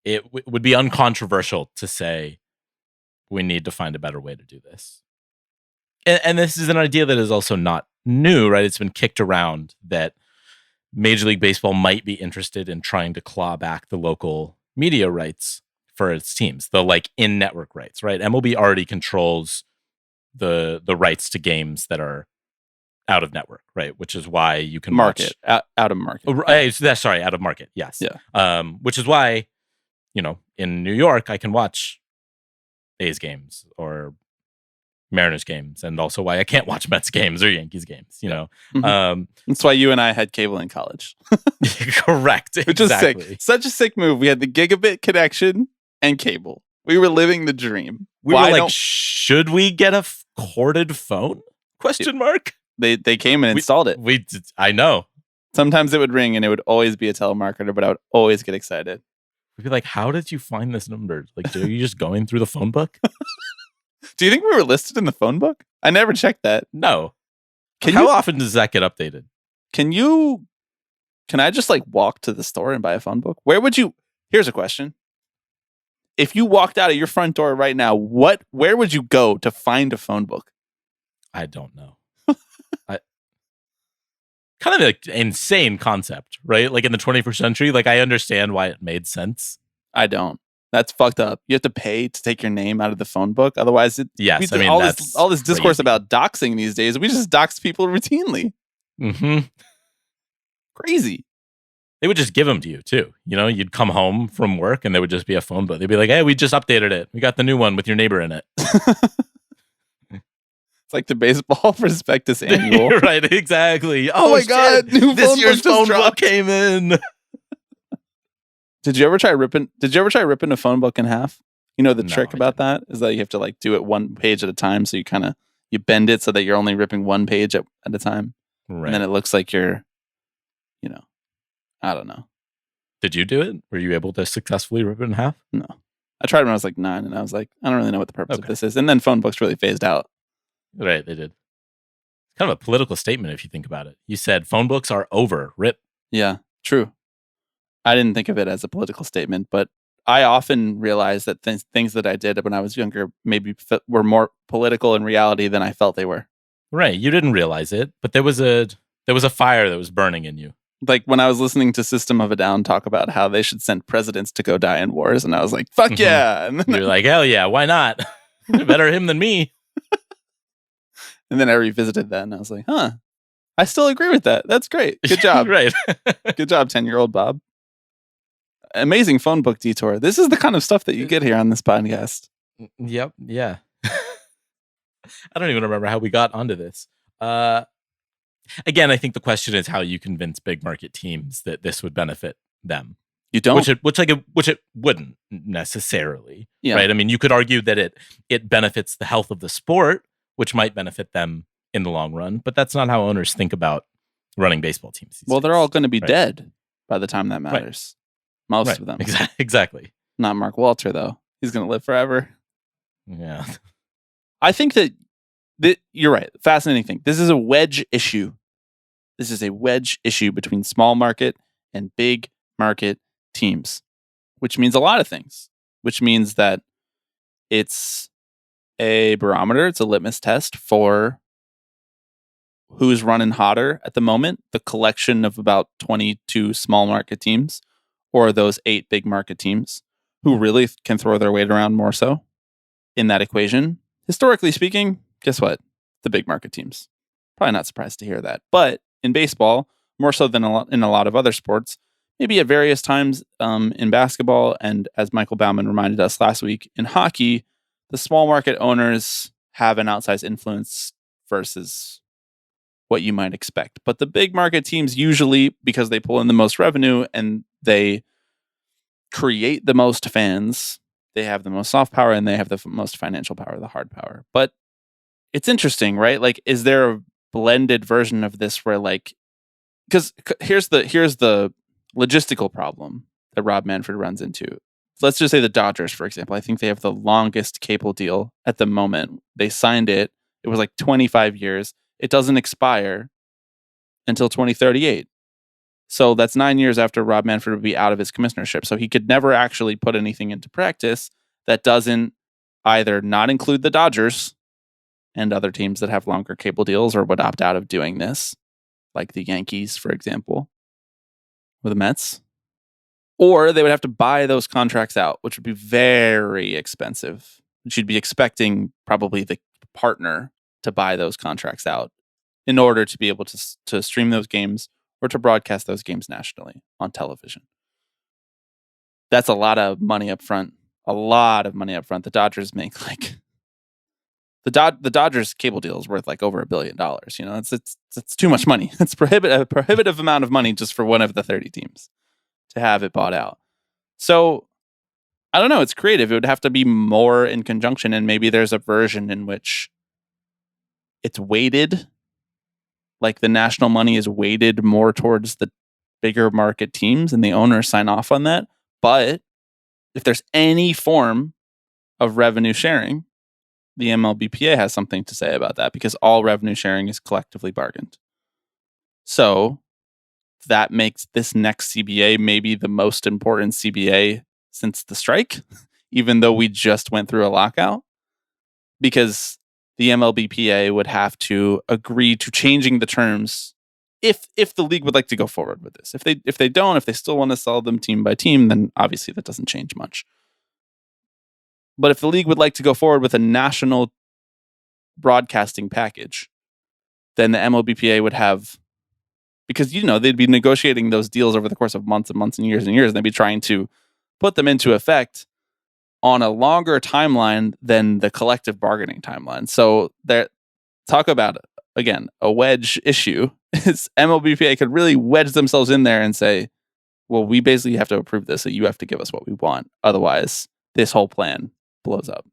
it would be uncontroversial to say we need to find a better way to do this. And this is an idea that is also not new, right? It's been kicked around that Major League Baseball might be interested in trying to claw back the local media rights for its teams, the in-network rights, right? MLB already controls the rights to games that are out of network, right? Which is why you can market watch out of market. Out of market. Yes. Yeah. Which is why, in New York, I can watch A's games or Mariners games, and also why I can't watch Mets games or Yankees games. Mm-hmm. That's why you and I had cable in college. Correct. Which is sick. Such a sick move. We had the gigabit connection and cable. We were living the dream. We were like, should we get a corded phone? Question mark. They came and installed it. I know. Sometimes it would ring and it would always be a telemarketer, but I would always get excited. We'd be like, how did you find this number? Are you just going through the phone book? Do you think we were listed in the phone book? I never checked that. No. How often does that get updated? Can I just walk to the store and buy a phone book? Here's a question. If you walked out of your front door right now, where would you go to find a phone book? I don't know. Kind of an insane concept, right? In the 21st century, I understand why it made sense. I don't. That's fucked up. You have to pay to take your name out of the phone book. Otherwise, all this discourse about doxing these days, we just dox people routinely. Mm-hmm. Crazy. They would just give them to you too. You'd come home from work and there would just be a phone book. They'd be like, "Hey, we just updated it. We got the new one with your neighbor in it." It's like the baseball prospectus annual. Right, exactly. Oh my God, this year's phone book came in. Did you ever try ripping a phone book in half? The trick about that is that you have to do it one page at a time. So you bend it so that you're only ripping one page at a time. Right. And then it looks like you're, I don't know. Did you do it? Were you able to successfully rip it in half? No. I tried when I was 9 and I was like, I don't really know what the purpose of this is. And then phone books really phased out. Right, they did. Kind of a political statement if you think about it. You said phone books are over. Rip. Yeah, true. I didn't think of it as a political statement, but I often realize that things that I did when I was younger maybe were more political in reality than I felt they were. Right, you didn't realize it, but there was a fire that was burning in you. When I was listening to System of a Down talk about how they should send presidents to go die in wars, and I was like, "Fuck yeah!" And then you're like, "Hell yeah, why not? Better him than me." And then I revisited that and I was like, huh, I still agree with that. That's great. Good job. Right. Good job, 10-year-old Bob. Amazing phone book detour. This is the kind of stuff that you get here on this podcast. Yep. Yeah. I don't even remember how we got onto this. Again, I think the question is how you convince big market teams that this would benefit them. You don't? Which it wouldn't necessarily. Yeah. Right? I mean, you could argue that it benefits the health of the sport, which might benefit them in the long run, but that's not how owners think about running baseball teams. Well, they're all going to be dead by the time that matters. Right. Most of them. Exactly. Not Mark Walter, though. He's going to live forever. Yeah. I think that you're right. Fascinating thing. This is a wedge issue. This is a wedge issue between small market and big market teams, which means a lot of things, which means that it's a barometer. It's a litmus test for who's running hotter at the moment. The collection of about 22 small market teams, or those 8 big market teams who really can throw their weight around more so in that equation. Historically speaking, guess what? The big market teams. Probably not surprised to hear that. But in baseball, more so than in a lot of other sports, maybe at various times in basketball, and as Michael Bauman reminded us last week, in hockey, the small market owners have an outsized influence versus what you might expect. But the big market teams usually, because they pull in the most revenue and they create the most fans, they have the most soft power and they have the most financial power, the hard power. But it's interesting, right? Like, is there a blended version of this where, like, because here's the logistical problem that Rob Manfred runs into. Let's just say the Dodgers, for example. I think they have the longest cable deal at the moment. They signed it. It was like 25 years. It doesn't expire until 2038. So that's 9 years after Rob Manfred would be out of his commissionership. So he could never actually put anything into practice that doesn't either not include the Dodgers and other teams that have longer cable deals or would opt out of doing this, like the Yankees, for example, or the Mets. Or they would have to buy those contracts out, which would be very expensive. You'd be expecting probably the partner to buy those contracts out in order to be able to stream those games or to broadcast those games nationally on television. That's a lot of money up front. A lot of money up front. The Dodgers make like the Dodgers cable deal is worth like over $1 billion. You know, it's too much money. It's a prohibitive amount of money just for one of the 30 teams to have it bought out. So I don't know. It's creative. It would have to be more in conjunction, and maybe there's a version in which it's weighted, like the national money is weighted more towards the bigger market teams and the owners sign off on that. But if there's any form of revenue sharing, the MLBPA has something to say about that, because all revenue sharing is collectively bargained. So that makes this next CBA maybe the most important CBA since the strike, even though we just went through a lockout, because the MLBPA would have to agree to changing the terms if the league would like to go forward with this. If they don't, if they still want to sell them team by team, then obviously that doesn't change much. But if the league would like to go forward with a national broadcasting package, then the MLBPA would have, because, you know, they'd be negotiating those deals over the course of months and months and years, and they'd be trying to put them into effect on a longer timeline than the collective bargaining timeline. So there, talk about, again, a wedge issue. Is MLBPA could really wedge themselves in there and say, well, we basically have to approve this, so you have to give us what we want. Otherwise, this whole plan blows up.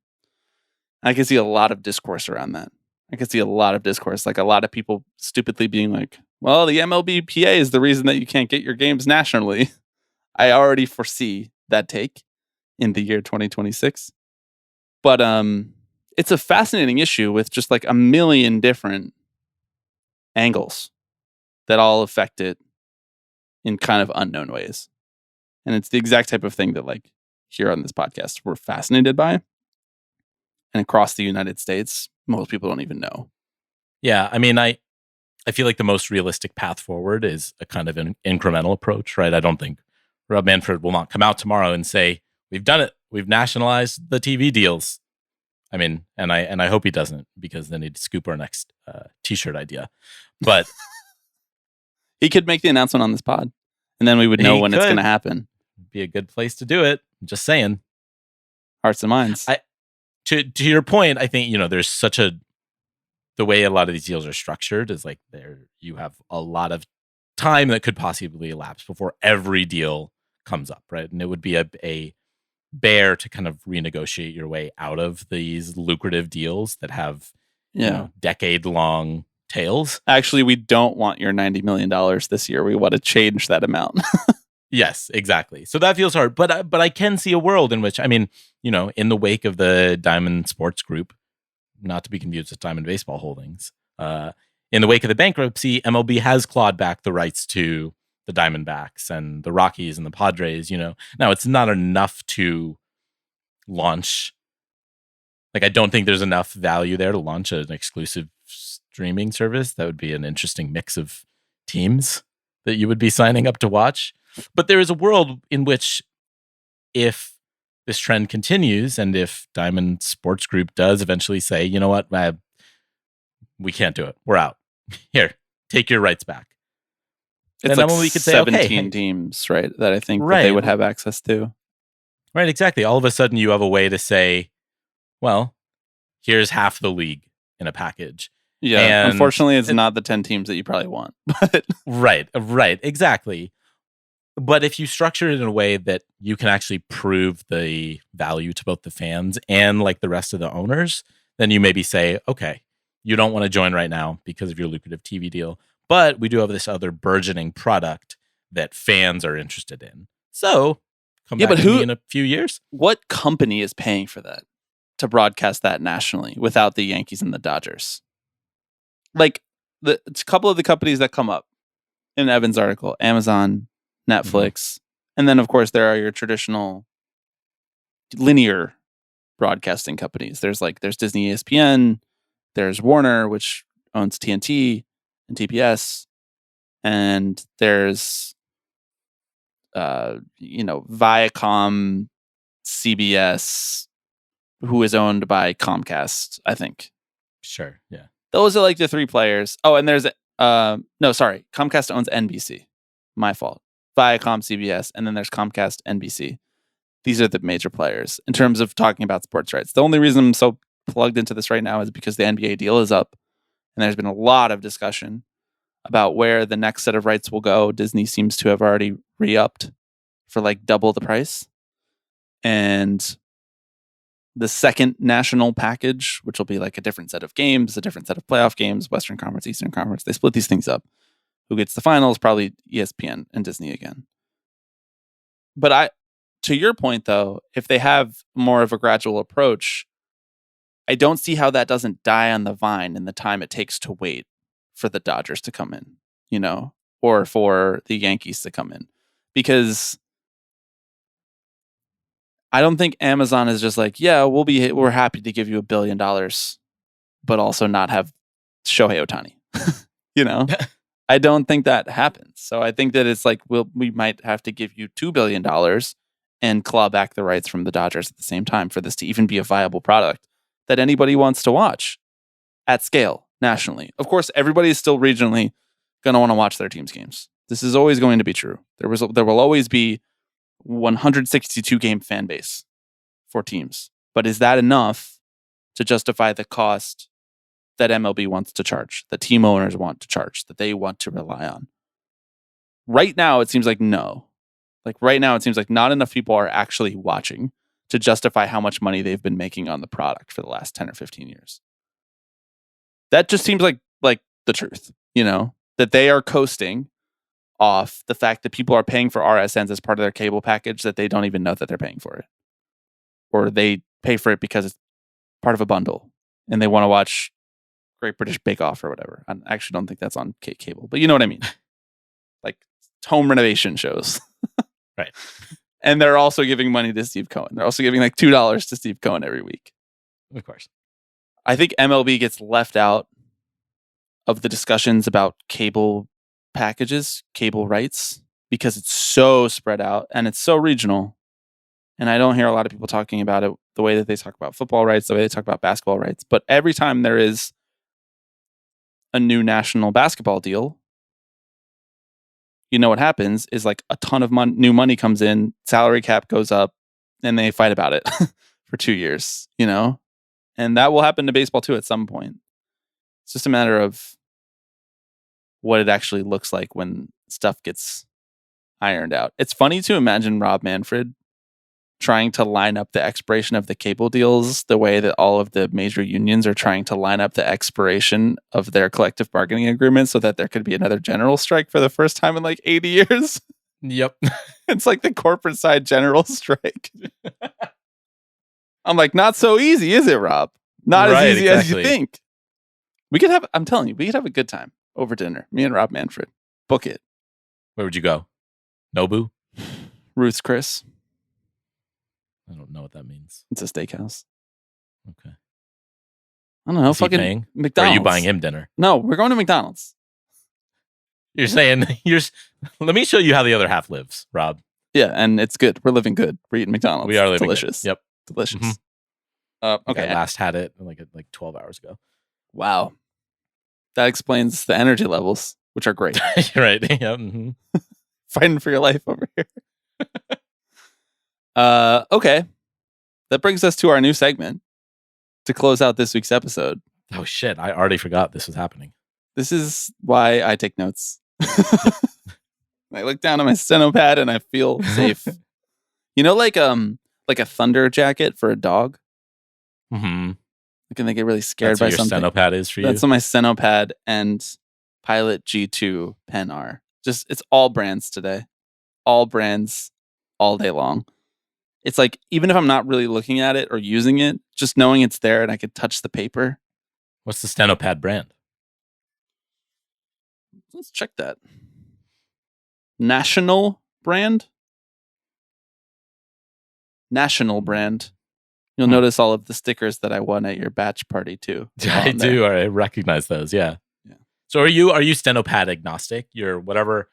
I can see a lot of discourse around that. I can see a lot of discourse, like a lot of people stupidly being like, well, the MLBPA is the reason that you can't get your games nationally. I already foresee that take in the year 2026. But it's a fascinating issue with just like a million different angles that all affect it in kind of unknown ways. And it's the exact type of thing that, like, here on this podcast, we're fascinated by. And across the United States, most people don't even know. Yeah, I mean, I feel like the most realistic path forward is a kind of an incremental approach, right? I don't think Rob Manfred will not come out tomorrow and say, we've done it. We've nationalized the TV deals. I mean, and I hope he doesn't, because then he'd scoop our next t-shirt idea. But he could make the announcement on this pod, and then we would know when it's going to happen. Be a good place to do it. I'm just saying. Hearts and minds. To your point, I think, you know, there's such the way a lot of these deals are structured is like you have a lot of time that could possibly elapse before every deal comes up, right? And it would be a bear to kind of renegotiate your way out of these lucrative deals that have, you know, decade-long tails. Actually, we don't want your $90 million this year. We want to change that amount. Yes, exactly. So that feels hard, but I can see a world in which, I mean, you know, in the wake of the Diamond Sports Group, not to be confused with Diamond Baseball Holdings, in the wake of the bankruptcy, MLB has clawed back the rights to the Diamondbacks and the Rockies and the Padres. You know, now it's not enough to launch Like, I don't think there's enough value there to launch an exclusive streaming service. That would be an interesting mix of teams that you would be signing up to watch. But there is a world in which, if this trend continues and if Diamond Sports Group does eventually say, you know what, we can't do it, we're out. Here, take your rights back. It's then like MLB could say, 17 okay, teams, right? That I think that Right. they would have access to. right, exactly. All of a sudden, you have a way to say, well, here's half the league in a package. Yeah. And Unfortunately, it's not the 10 teams that you probably want. But Right, exactly. But if you structure it in a way that you can actually prove the value to both the fans and like the rest of the owners, then you maybe say, okay, you don't want to join right now because of your lucrative TV deal, but we do have this other burgeoning product that fans are interested in. So come back to me in a few years. what company is paying for that to broadcast that nationally without the Yankees and the Dodgers? Like it's a couple of the companies that come up in Evan's article: Amazon, Netflix, and then of course there are your traditional linear broadcasting companies. There's Disney, ESPN, there's Warner, which owns TNT and TBS, and there's Viacom, CBS, who is owned by Comcast, I think. Sure, yeah. Those are like the three players. Oh, and there's Comcast owns NBC. My fault. Viacom, CBS, and then there's Comcast, NBC. These are the major players in terms of talking about sports rights. The only reason I'm so plugged into this right now is because the NBA deal is up, and there's been a lot of discussion about where the next set of rights will go. Disney seems to have already re-upped for like double the price. And the second national package, which will be like a different set of games, a different set of playoff games, Western Conference, Eastern Conference, they split these things up. Who gets the finals? Probably ESPN and Disney again. But to your point though, if they have more of a gradual approach, I don't see how that doesn't die on the vine in the time it takes to wait for the Dodgers to come in, or for the Yankees to come in. Because I don't think Amazon is just like, yeah, we're happy to give you $1 billion, but also not have Shohei Ohtani. I don't think that happens. So I think that it's like, we might have to give you $2 billion and claw back the rights from the Dodgers at the same time for this to even be a viable product that anybody wants to watch at scale nationally. Of course, everybody is still regionally going to want to watch their team's games. This is always going to be true. There will always be 162 game fan base for teams. But is that enough to justify the cost that MLB wants to charge, that team owners want to charge, that they want to rely on? Right now, it seems like no. Like right now, it seems like not enough people are actually watching to justify how much money they've been making on the product for the last 10 or 15 years. That just seems like the truth, that they are coasting off the fact that people are paying for RSNs as part of their cable package that they don't even know that they're paying for it. Or they pay for it because it's part of a bundle and they want to watch Great British Bake Off or whatever. I actually don't think that's on cable, but you know what I mean? Like home renovation shows. Right. And they're also giving money to Steve Cohen. They're also giving like $2 to Steve Cohen every week. Of course. I think MLB gets left out of the discussions about cable packages, cable rights, because it's so spread out and it's so regional. And I don't hear a lot of people talking about it the way that they talk about football rights, the way they talk about basketball rights. But every time there is a new national basketball deal, what happens is like a ton of new money comes in, salary cap goes up, and they fight about it for 2 years, And that will happen to baseball too at some point. It's just a matter of what it actually looks like when stuff gets ironed out. It's funny to imagine Rob Manfred trying to line up the expiration of the cable deals the way that all of the major unions are trying to line up the expiration of their collective bargaining agreement so that there could be another general strike for the first time in like 80 years. Yep. It's like the corporate side general strike. I'm like, not so easy, is it, Rob? Not as easy as you think. I'm telling you, we could have a good time over dinner. Me and Rob Manfred. Book it. Where would you go? Nobu? Ruth's Chris. I don't know what that means. It's a steakhouse. Okay. I don't know. Is he Fucking paying? Or McDonald's. are you buying him dinner? No, we're going to McDonald's. You're saying let me show you how the other half lives, Rob. Yeah, and it's good. We're living good. We're eating McDonald's. We are living delicious. good. Yep. Delicious. Mm-hmm. Okay. I last had it like 12 hours ago. Wow. That explains the energy levels, which are great. Right. Yeah. Mm-hmm. Fighting for your life over here. Okay. That brings us to our new segment to close out this week's episode. Oh shit! I already forgot this was happening. This is why I take notes. I look down at my steno pad and I feel safe. Like a thunder jacket for a dog. Mm-hmm. Like, and they get really scared That's by what your something. steno pad is for you. That's what my steno pad and Pilot G2 pen are. Just, it's all brands today. All brands, all day long. It's like, even if I'm not really looking at it or using it, just knowing it's there and I could touch the paper. What's the steno pad brand? Let's check that. National brand. You'll notice all of the stickers that I won at your batch party too. I do. I recognize those. Yeah. So are you steno pad agnostic? You're whatever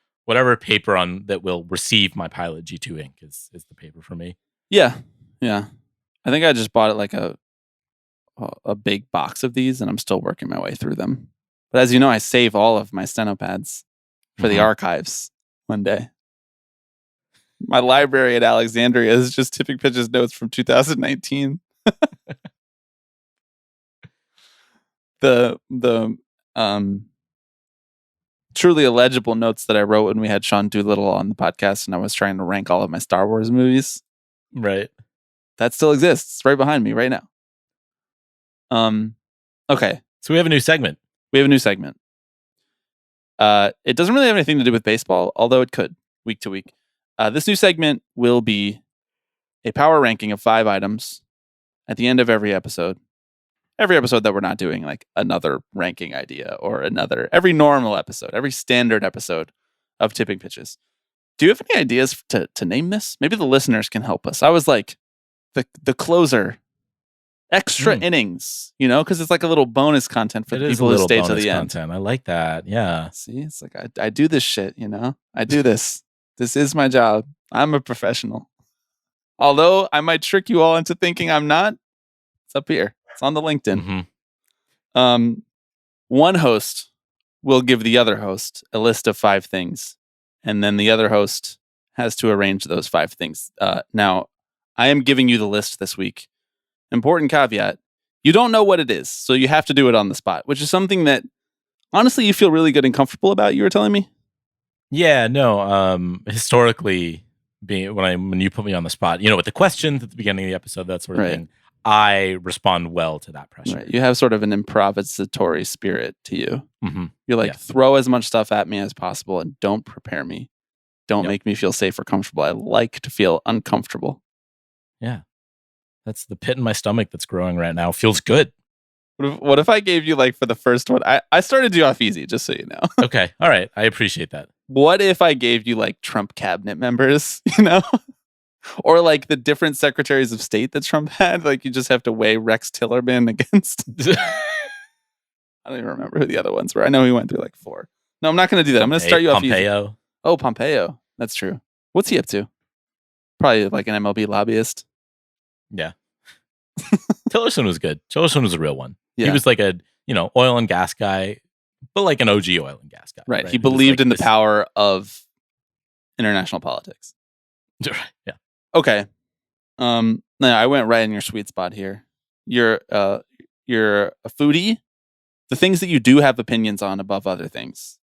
paper on that will receive my Pilot G2 ink is the paper for me. Yeah. I think I just bought it like a big box of these, and I'm still working my way through them. But as you know, I save all of my steno pads for the archives one day. My library at Alexandria is just Tipping Pitches notes from 2019. The truly illegible notes that I wrote when we had Sean Doolittle on the podcast and I was trying to rank all of my Star Wars movies. Right. That still exists right behind me right now. Okay. So we have a new segment. It doesn't really have anything to do with baseball, although it could, week to week. This new segment will be a power ranking of 5 items at the end of every episode. Every episode that we're not doing like another ranking idea or every normal episode, every standard episode of Tipping Pitches. Do you have any ideas to name this? Maybe the listeners can help us. I was like the closer, extra innings, because it's like a little bonus content for the people who stay to the end. I like that. Yeah. See, it's like I do this shit, I do this. This is my job. I'm a professional. Although I might trick you all into thinking I'm not, it's up here. It's on the LinkedIn. Mm-hmm. One host will give the other host a list of 5 things, and then the other host has to arrange those 5 things. Now, I am giving you the list this week. Important caveat. You don't know what it is, so you have to do it on the spot, which is something that, honestly, you feel really good and comfortable about, you were telling me? Yeah, no. Historically, when you put me on the spot, with the questions at the beginning of the episode, that sort of thing, I respond well to that pressure. Right. You have sort of an improvisatory spirit to you. Mm-hmm. You're like, throw as much stuff at me as possible and don't prepare me. Don't make me feel safe or comfortable. I like to feel uncomfortable. Yeah. That's the pit in my stomach that's growing right now. Feels good. What if I gave you, like, for the first one, I started you off easy, just so you know. Okay. All right. I appreciate that. What if I gave you, like, Trump cabinet members, Or, like, the different secretaries of state that Trump had? Like, you just have to weigh Rex Tillerman against... I don't even remember who the other ones were. I know he went through, like, 4. No, I'm not going to do that. I'm going to start you off easy. Pompeo. Oh, Pompeo. That's true. What's he up to? Probably, like, an MLB lobbyist. Yeah. Tillerson was good. Tillerson was a real one. Yeah. He was like a, oil and gas guy, but like an OG oil and gas guy. Right. He believed in the power of international politics. Yeah. Okay. No, I went right in your sweet spot here. You're a foodie. The things that you do have opinions on above other things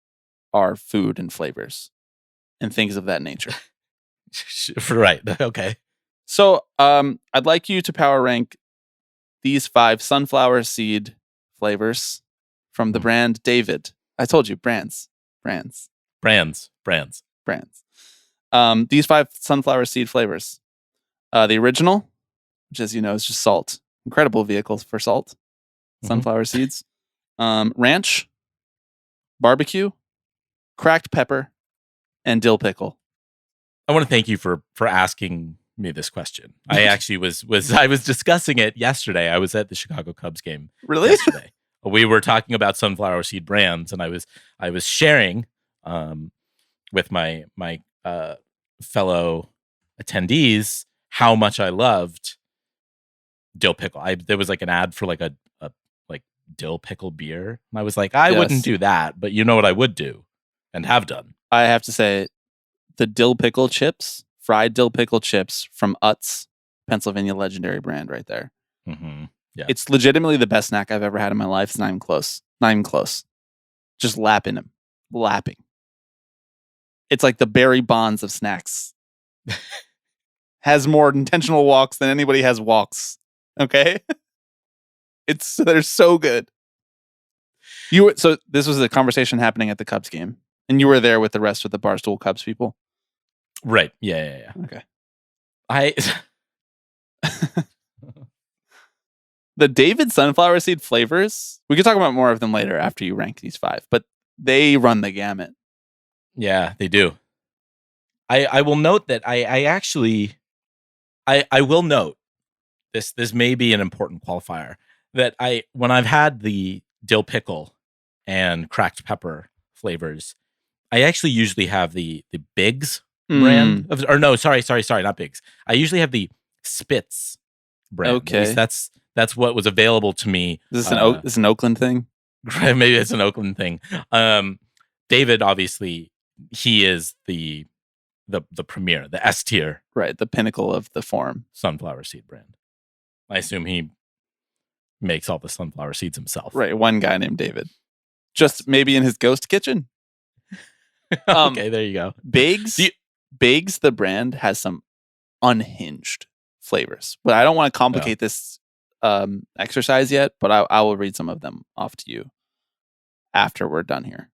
are food and flavors and things of that nature. Right. Okay. So, I'd like you to power rank these 5 sunflower seed flavors from the brand David. I told you, brands. Brands. These 5 sunflower seed flavors. The original, which, as you know, is just salt. Incredible vehicles for salt. Sunflower seeds. Ranch, barbecue, cracked pepper, and dill pickle. I want to thank you for asking me this question. I actually was discussing it yesterday. I was at the Chicago Cubs game Really? yesterday. We were talking about sunflower seed brands, and I was sharing with my fellow attendees how much I loved dill pickle. There was like an ad for like a like dill pickle beer, and I was like, I wouldn't do that, but you know what I would do and have done. I have to say, the dill pickle chips, fried dill pickle chips from Utz, Pennsylvania legendary brand right there. Mm-hmm. Yeah. It's legitimately the best snack I've ever had in my life. It's not even close. Not even close. Just lapping them. Lapping. It's like the Barry Bonds of snacks. Has more intentional walks than anybody has walks. Okay? They're so good. So this was a conversation happening at the Cubs game, and you were there with the rest of the Barstool Cubs people? Right. Yeah. Okay. The David sunflower seed flavors, we could talk about more of them later after you rank these 5, but they run the gamut. Yeah, they do. I will note that I actually will note this may be an important qualifier, that when I've had the dill pickle and cracked pepper flavors, I actually usually have the Biggs brand not Biggs. I usually have the Spitz brand. Okay. That's what was available to me. Is this an Oakland thing? Maybe it's an Oakland thing. David, obviously, he is the premier, the S tier. Right, the pinnacle of the form. Sunflower seed brand. I assume he makes all the sunflower seeds himself. Right, one guy named David. Just maybe in his ghost kitchen. Okay, there you go. Biggs, the brand, has some unhinged flavors. But I don't want to complicate this exercise yet, but I will read some of them off to you after we're done here.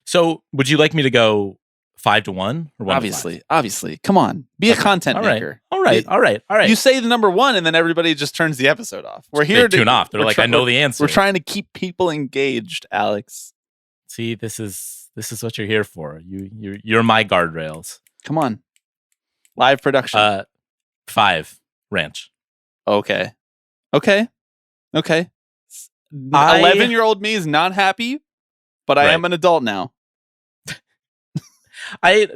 So would you like me to go 5 to 1 or 1 Obviously. Come on. Be a content maker. All right. You say the number 1 and then everybody just turns the episode off. We're here to tune off. They're like, I know the answer. We're trying to keep people engaged, Alex. See, this is what you're here for. You're my guardrails. Come on. Live production. 5 ranch. Okay. 11-year-old me is not happy, but I am an adult now.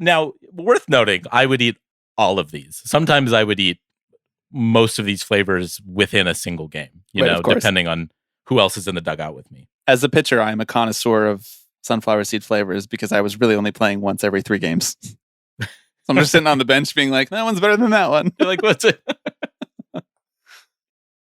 Now, worth noting, I would eat all of these. Sometimes I would eat most of these flavors within a single game, depending on who else is in the dugout with me. As a pitcher, I am a connoisseur of sunflower seed flavors because I was really only playing once every 3 games. So I'm just sitting on the bench being like, that one's better than that one. You're like, what's it?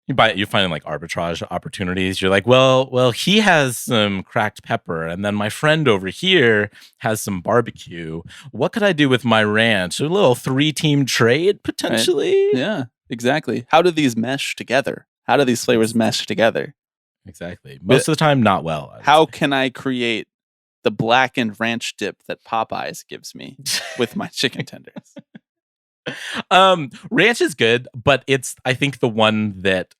You find like arbitrage opportunities. You're like, well, he has some cracked pepper, and then my friend over here has some barbecue. What could I do with my ranch? A little 3-team trade potentially. Right. Yeah, exactly. How do these mesh together? How do these flavors mesh together? Exactly. Most of the time, not well. How can I create the blackened ranch dip that Popeyes gives me with my chicken tenders? Ranch is good, but it's, I think, the one that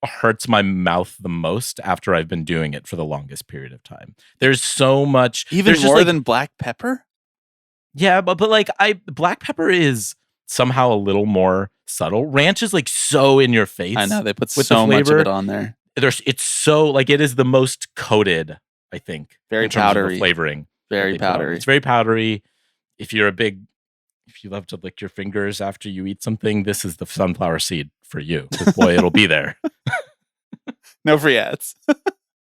hurts my mouth the most after I've been doing it for the longest period of time. There's so much, even more than black pepper. Yeah, but like black pepper is somehow a little more subtle. Ranch is like so in your face. I know they put so much of it on there. It's so like it is the most coated, I think. Very powdery flavoring. Very powdery. It's very powdery. If you love to lick your fingers after you eat something, this is the sunflower seed for you. Because boy, it'll be there. No free ads.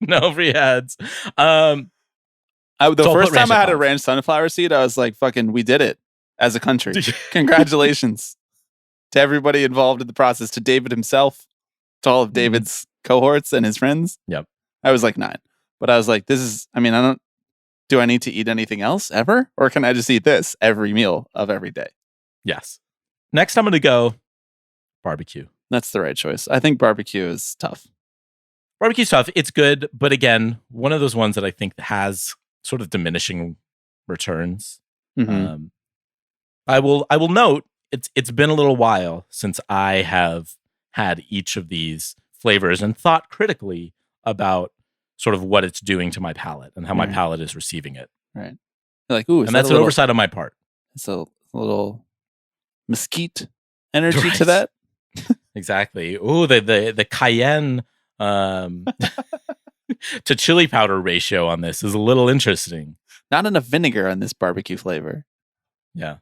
No free ads. The first time I had a ranch sunflower seed, I was like, fucking, we did it as a country. Congratulations to everybody involved in the process, to David himself, to all of David's cohorts and his friends. Yep. I was like 9. But I was like, do I need to eat anything else ever? Or can I just eat this every meal of every day? Yes. Next, I'm going to go barbecue. That's the right choice. I think barbecue is tough. Barbecue's tough. It's good. But again, one of those ones that I think has sort of diminishing returns. Mm-hmm. I will note it's been a little while since I have had each of these flavors and thought critically about sort of what it's doing to my palate and how my palate is receiving it. Right. You're like, ooh, and that's an oversight on my part. It's a little mesquite energy Right. to that. Exactly. Ooh, the cayenne to chili powder ratio on this is a little interesting. Not enough vinegar on this barbecue flavor. Yeah.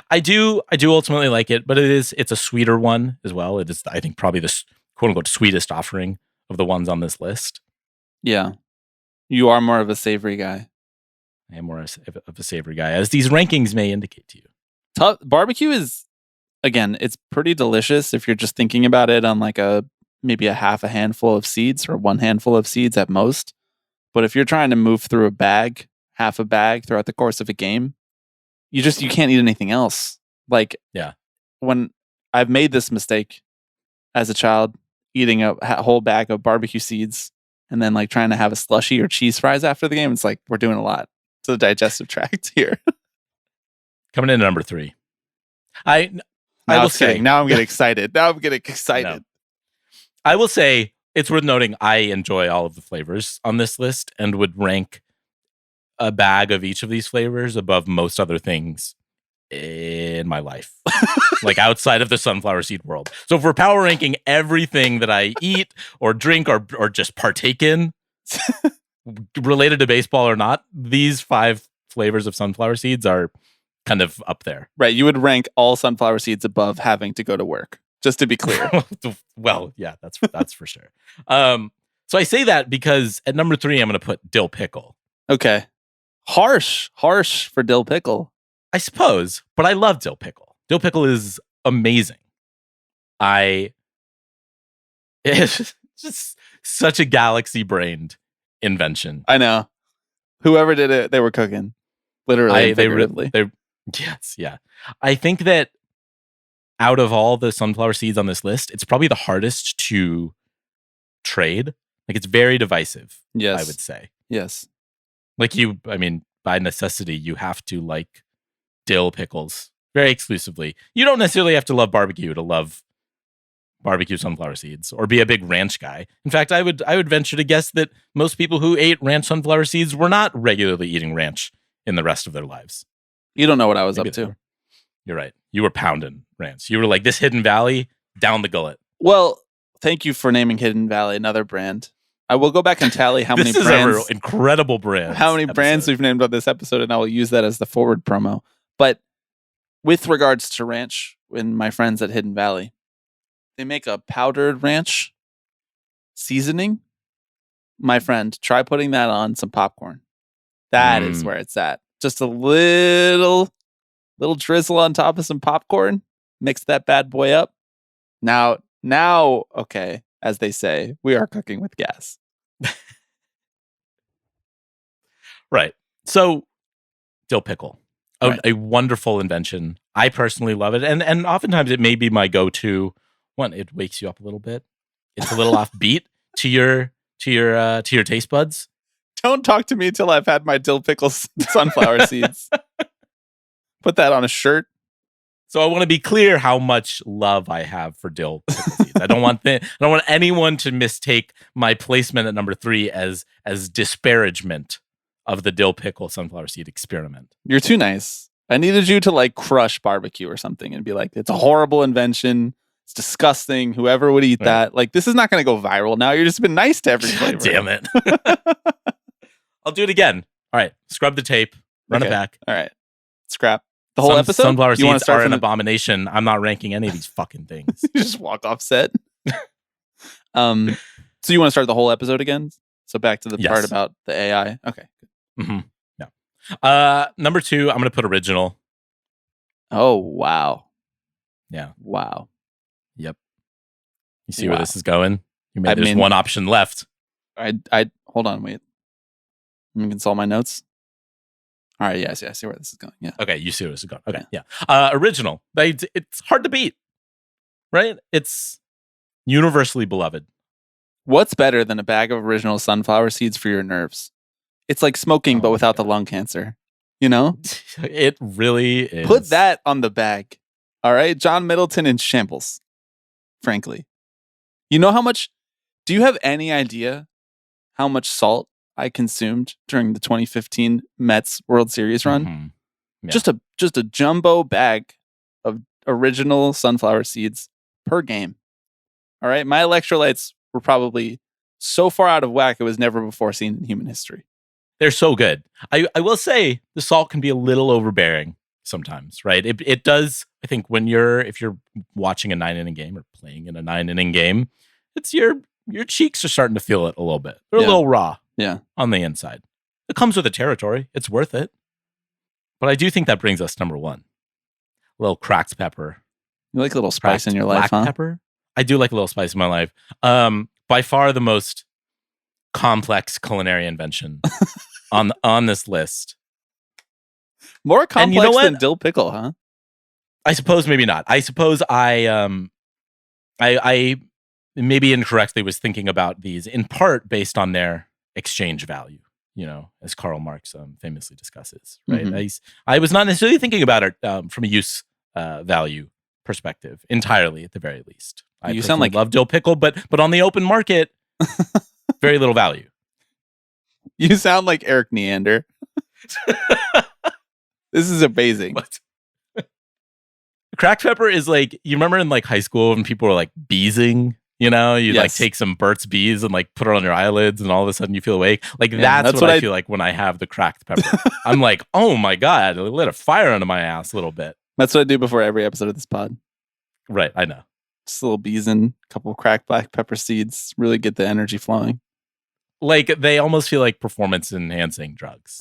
I do ultimately like it, but it's a sweeter one as well. It is, I think, probably the quote unquote sweetest offering of the ones on this list. Yeah. You are more of a savory guy. I am more of a savory guy, as these rankings may indicate to you. Barbecue is, again, it's pretty delicious if you're just thinking about it on like maybe a half a handful of seeds or one handful of seeds at most. But if you're trying to move through half a bag throughout the course of a game, you can't eat anything else. Like, Yeah. When I've made this mistake as a child, eating a whole bag of barbecue seeds and then like trying to have a slushie or cheese fries after the game, it's like we're doing a lot to the digestive tract here. Coming in at number 3. I Now will it's kidding. say, Now I'm getting excited. No. I will say it's worth noting I enjoy all of the flavors on this list and would rank a bag of each of these flavors above most other things in my life, like outside of the sunflower seed world. So if we're power ranking everything that I eat or drink or just partake in, related to baseball or not, these 5 flavors of sunflower seeds are kind of up there. Right. You would rank all sunflower seeds above having to go to work, just to be clear. Well, yeah, that's for sure. So I say that because at number 3, I'm going to put dill pickle. Okay. Harsh for dill pickle. I suppose, but I love dill pickle. Dill pickle is amazing. It's just such a galaxy-brained invention. I know. Whoever did it, they were cooking. Literally and figuratively. Yes, yeah. I think that out of all the sunflower seeds on this list, it's probably the hardest to trade. Like, it's very divisive, Yes. I would say. Yes. Like, by necessity, you have to like dill pickles very exclusively. You don't necessarily have to love barbecue to love barbecue sunflower seeds or be a big ranch guy. In fact, I would venture to guess that most people who ate ranch sunflower seeds were not regularly eating ranch in the rest of their lives. You don't know what I was Maybe up to. You're right. You were pounding ranch. You were like, this Hidden Valley down the gullet. Well, thank you for naming Hidden Valley another brand. I will go back and tally how many brands. This is an incredible brand. How many brands we've named on this episode, and I will use that as the forward promo. But with regards to ranch, when my friends at Hidden Valley, they make a powdered ranch seasoning. My friend, try putting that on some popcorn. That is where it's at. Just a little drizzle on top of some popcorn. Mix that bad boy up. Now, okay, as they say, we are cooking with gas. Right. So, dill pickle, Right. a wonderful invention. I personally love it, and oftentimes it may be my go-to. One, it wakes you up a little bit. It's a little offbeat to your taste buds. Don't talk to me until I've had my dill pickle sunflower seeds. Put that on a shirt. So I want to be clear how much love I have for dill pickle seeds. I don't want anyone to mistake my placement at number 3 as disparagement of the dill pickle sunflower seed experiment. You're too nice. I needed you to like crush barbecue or something and be like, it's a horrible invention. It's disgusting. Whoever would eat that. Like, this is not going to go viral now. You've just been nice to every flavor. Damn it. I'll do it again. All right. Scrub the tape. Run it back. All right. Scrap the whole episode. Sunflower you want to seeds start are an from abomination. I'm not ranking any of these fucking things. You just walk off set. So you want to start the whole episode again? So back to the part about the AI. Okay. Mm-hmm. Yeah. Number 2, I'm going to put original. Oh, wow. Yeah. Wow. Yep. You see where this is going? There's mean, one option left. I hold on, wait. Let me consult my notes. All right, yes, I see where this is going. Yeah. Okay, you see where this is going. Okay, yeah. Original. It's hard to beat, right? It's universally beloved. What's better than a bag of original sunflower seeds for your nerves? It's like smoking, but without the lung cancer. You know? It really is. Put that on the bag. All right? John Middleton in shambles. Frankly. You know how much... Do you have any idea how much salt I consumed during the 2015 Mets World Series run? Mm-hmm. Yeah. Just a jumbo bag original sunflower seeds per game. All right. My electrolytes were probably so far out of whack it was never before seen in human history. They're so good. I will say the salt can be a little overbearing sometimes, right? It does. I think if you're watching a 9-inning game or playing in a 9-inning game, it's your cheeks are starting to feel it a little bit. They're a little raw, on the inside. It comes with the territory. It's worth it. But I do think that brings us number one. A little cracked pepper. You like a little spice in your life, black huh? Pepper. I do like a little spice in my life. By far the most complex culinary invention on this list. More complex than dill pickle, huh? I suppose maybe not. I suppose I maybe incorrectly was thinking about these in part based on their exchange value, as Karl Marx famously discusses, right? Mm-hmm. I was not necessarily thinking about it from a use value perspective entirely, at the very least. You sound like love dill pickle, but on the open market, very little value. You sound like Eric Neander. This is amazing. Cracked pepper is like, you remember in like high school when people were like beezing, like take some Burt's Bees and like put it on your eyelids and all of a sudden you feel awake. Like that's what I feel like when I have the cracked pepper. I'm like, oh my God, it lit a fire under my ass a little bit. That's what I do before every episode of this pod. Right, I know. Just a little bees and a couple of cracked black pepper seeds. Really get the energy flowing. Like they almost feel like performance enhancing drugs.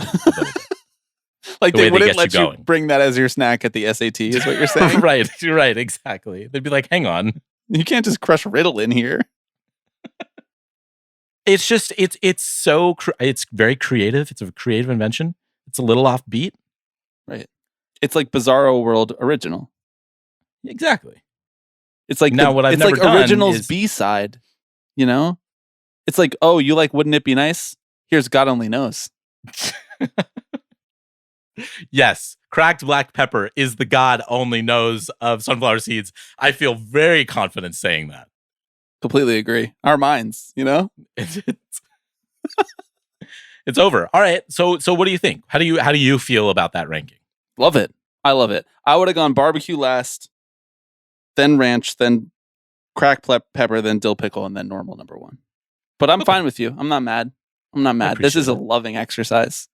Like they wouldn't let you bring that as your snack at the SAT is what you're saying? Right, exactly. They'd be like, hang on. You can't just crush Ritalin here. It's just, it's very creative. It's a creative invention. It's a little offbeat. Right. It's like Bizarro World original. Exactly. It's like now what I've never done original's is B-side, It's like, oh, you like Wouldn't It Be Nice? Here's God Only Knows. Yes, cracked black pepper is the God only knows of sunflower seeds. I feel very confident saying that. Completely agree. Our minds, It's over. All right. So what do you think? How do you feel about that ranking? Love it. I love it. I would have gone barbecue last, then ranch, then cracked pepper, then dill pickle, and then normal number one. But I'm fine with you. I'm not mad. This is a loving exercise.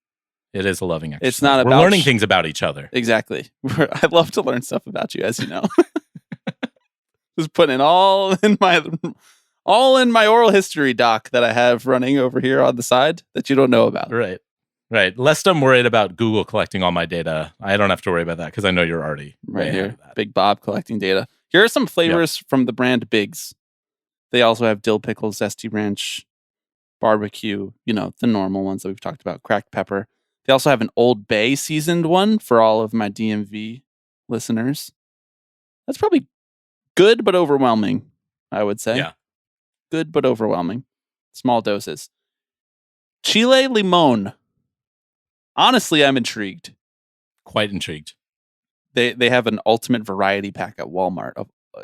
It is a loving exercise. It's not We're about learning things about each other. Exactly. I love to learn stuff about you, as you know. Just putting it all in my oral history doc that I have running over here on the side that you don't know about. Right. Lest I'm worried about Google collecting all my data, I don't have to worry about that because I know you're already right here. Big Bob collecting data. Here are some flavors from the brand Biggs. They also have dill pickle, zesty ranch, barbecue, the normal ones that we've talked about, cracked pepper. They also have an Old Bay seasoned one for all of my DMV listeners. That's probably good but overwhelming, I would say. Yeah. Good but overwhelming. Small doses. Chile Limon. Honestly, I'm intrigued. Quite intrigued. They have an ultimate variety pack at Walmart,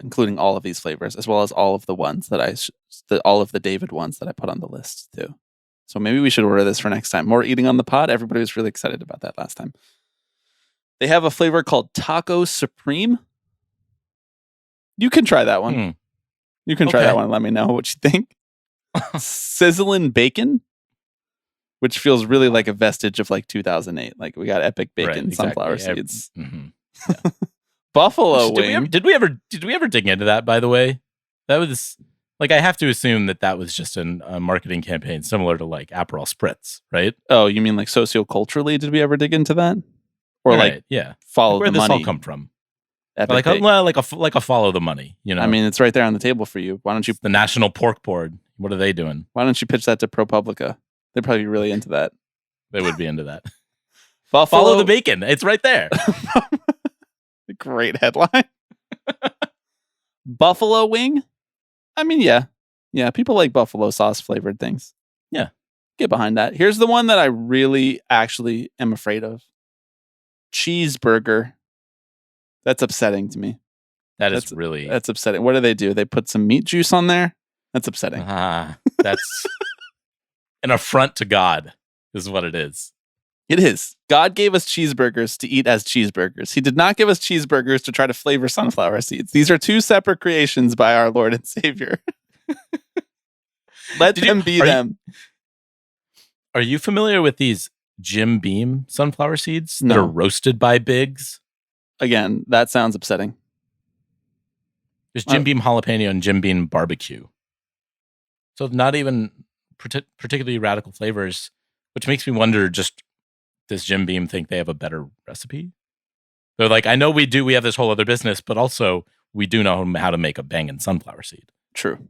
including all of these flavors, as well as all of the ones that all of the David ones that I put on the list too. So maybe we should order this for next time. More eating on the pod. Everybody was really excited about that last time. They have a flavor called Taco Supreme. You can try that one. You can try that one and let me know what you think. Sizzling Bacon, which feels really like a vestige of like 2008. Like we got epic bacon, sunflower seeds. Yeah. Buffalo wing. Did we ever dig into that, by the way? That was like, I have to assume that was just a marketing campaign similar to like Aperol Spritz, right? Oh, you mean like socioculturally? Did we ever dig into that? Or follow where the money? Where this all come from? Like a follow the money, I mean, it's right there on the table for you. Why don't you? The National Pork Board. What are they doing? Why don't you pitch that to ProPublica? They'd probably be really into that. They would be into that. Follow the bacon. It's right there. Great headline. Buffalo wing. I mean, yeah. People like buffalo sauce flavored things. Yeah, get behind that. Here's the one that I really actually am afraid of. Cheeseburger. That's upsetting to me. That's upsetting. What do? They put some meat juice on there? That's upsetting. That's an affront to God, is what it is. It is. God gave us cheeseburgers to eat as cheeseburgers. He did not give us cheeseburgers to try to flavor sunflower seeds. These are two separate creations by our Lord and Savior. Let them be them. Are you familiar with these Jim Beam sunflower seeds that No. are roasted by Biggs? Again, that sounds upsetting. There's Jim Beam jalapeno and Jim Beam barbecue. So not even particularly radical flavors, which makes me wonder, just does Jim Beam think they have a better recipe? They're like, I know we have this whole other business, but also we do know how to make a banging sunflower seed. True.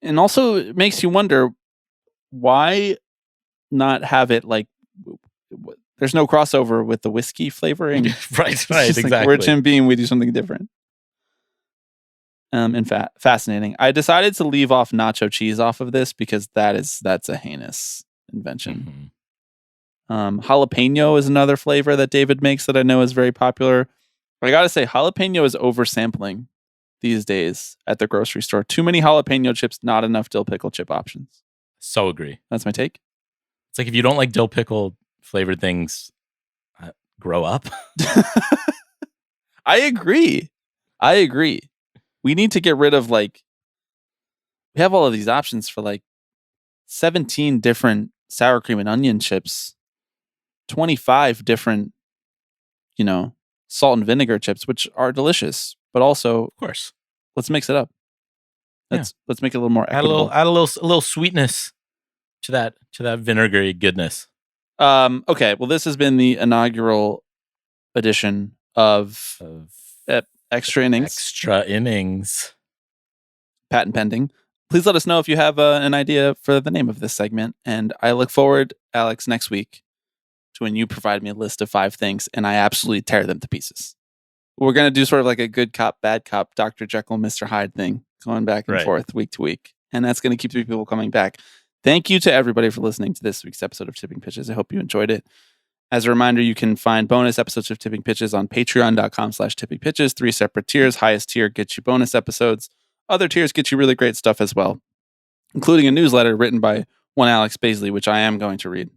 And also it makes you wonder, why not have it like, there's no crossover with the whiskey flavoring. right, exactly. Like, we're Jim Beam, we do something different. In fact, fascinating. I decided to leave off nacho cheese off of this because that's a heinous invention. Jalapeno is another flavor that David makes that I know is very popular. But I gotta say, jalapeno is oversampling these days at the grocery store. Too many jalapeno chips, not enough dill pickle chip options. So agree. That's my take. It's like, if you don't like dill pickle flavored things, grow up. I agree. We need to get rid of, like, we have all of these options for like 17 different sour cream and onion chips, 25 different, salt and vinegar chips, which are delicious, but also, of course, let's mix it up. Let's make it a little more equitable. Add a little sweetness to that vinegary goodness. Okay, well, this has been the inaugural edition of Extra Innings. Extra Innings. Patent pending. Please let us know if you have an idea for the name of this segment. And I look forward, Alex, next week to when you provide me a list of 5 things and I absolutely tear them to pieces. We're going to do sort of like a good cop, bad cop, Dr. Jekyll, Mr. Hyde thing, going back and forth week to week. And that's going to keep people coming back. Thank you to everybody for listening to this week's episode of Tipping Pitches. I hope you enjoyed it. As a reminder, you can find bonus episodes of Tipping Pitches on patreon.com/tippingpitches. 3 separate tiers. Highest tier gets you bonus episodes. Other tiers get you really great stuff as well, including a newsletter written by one Alex Baisley, which I am going to read.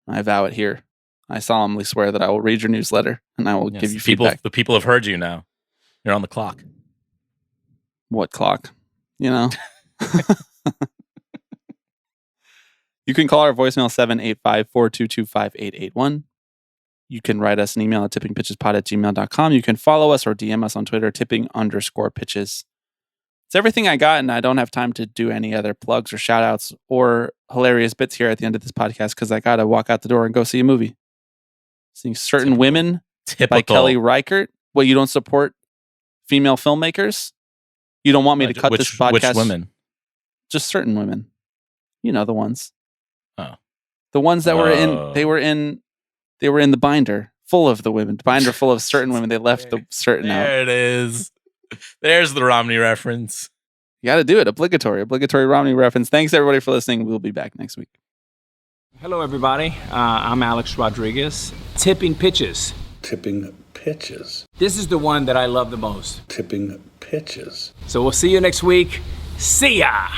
I vow it here. I solemnly swear that I will read your newsletter and I will give you feedback. The people have heard you now. You're on the clock. What clock? You can call our voicemail 785-422-5881. You can write us an email at tippingpitchespod@gmail.com. You can follow us or DM us on Twitter, tipping_pitches. It's everything I got, and I don't have time to do any other plugs or shout outs or hilarious bits here at the end of this podcast because I got to walk out the door and go see a movie. Seeing Certain Women by Kelly Reichert. Well, you don't support female filmmakers? You don't want me to cut this podcast? Which women? Just certain women. You know the ones. Oh. The ones that were in, they were in the binder full of the women. Binder full of certain women. They left the certain out. There it is. There's the Romney reference. You got to do it. Obligatory Romney reference. Thanks everybody for listening. We'll be back next week. Hello everybody. I'm Alex Rodriguez. Tipping Pitches. Tipping Pitches. This is the one that I love the most. Tipping Pitches. So we'll see you next week. See ya!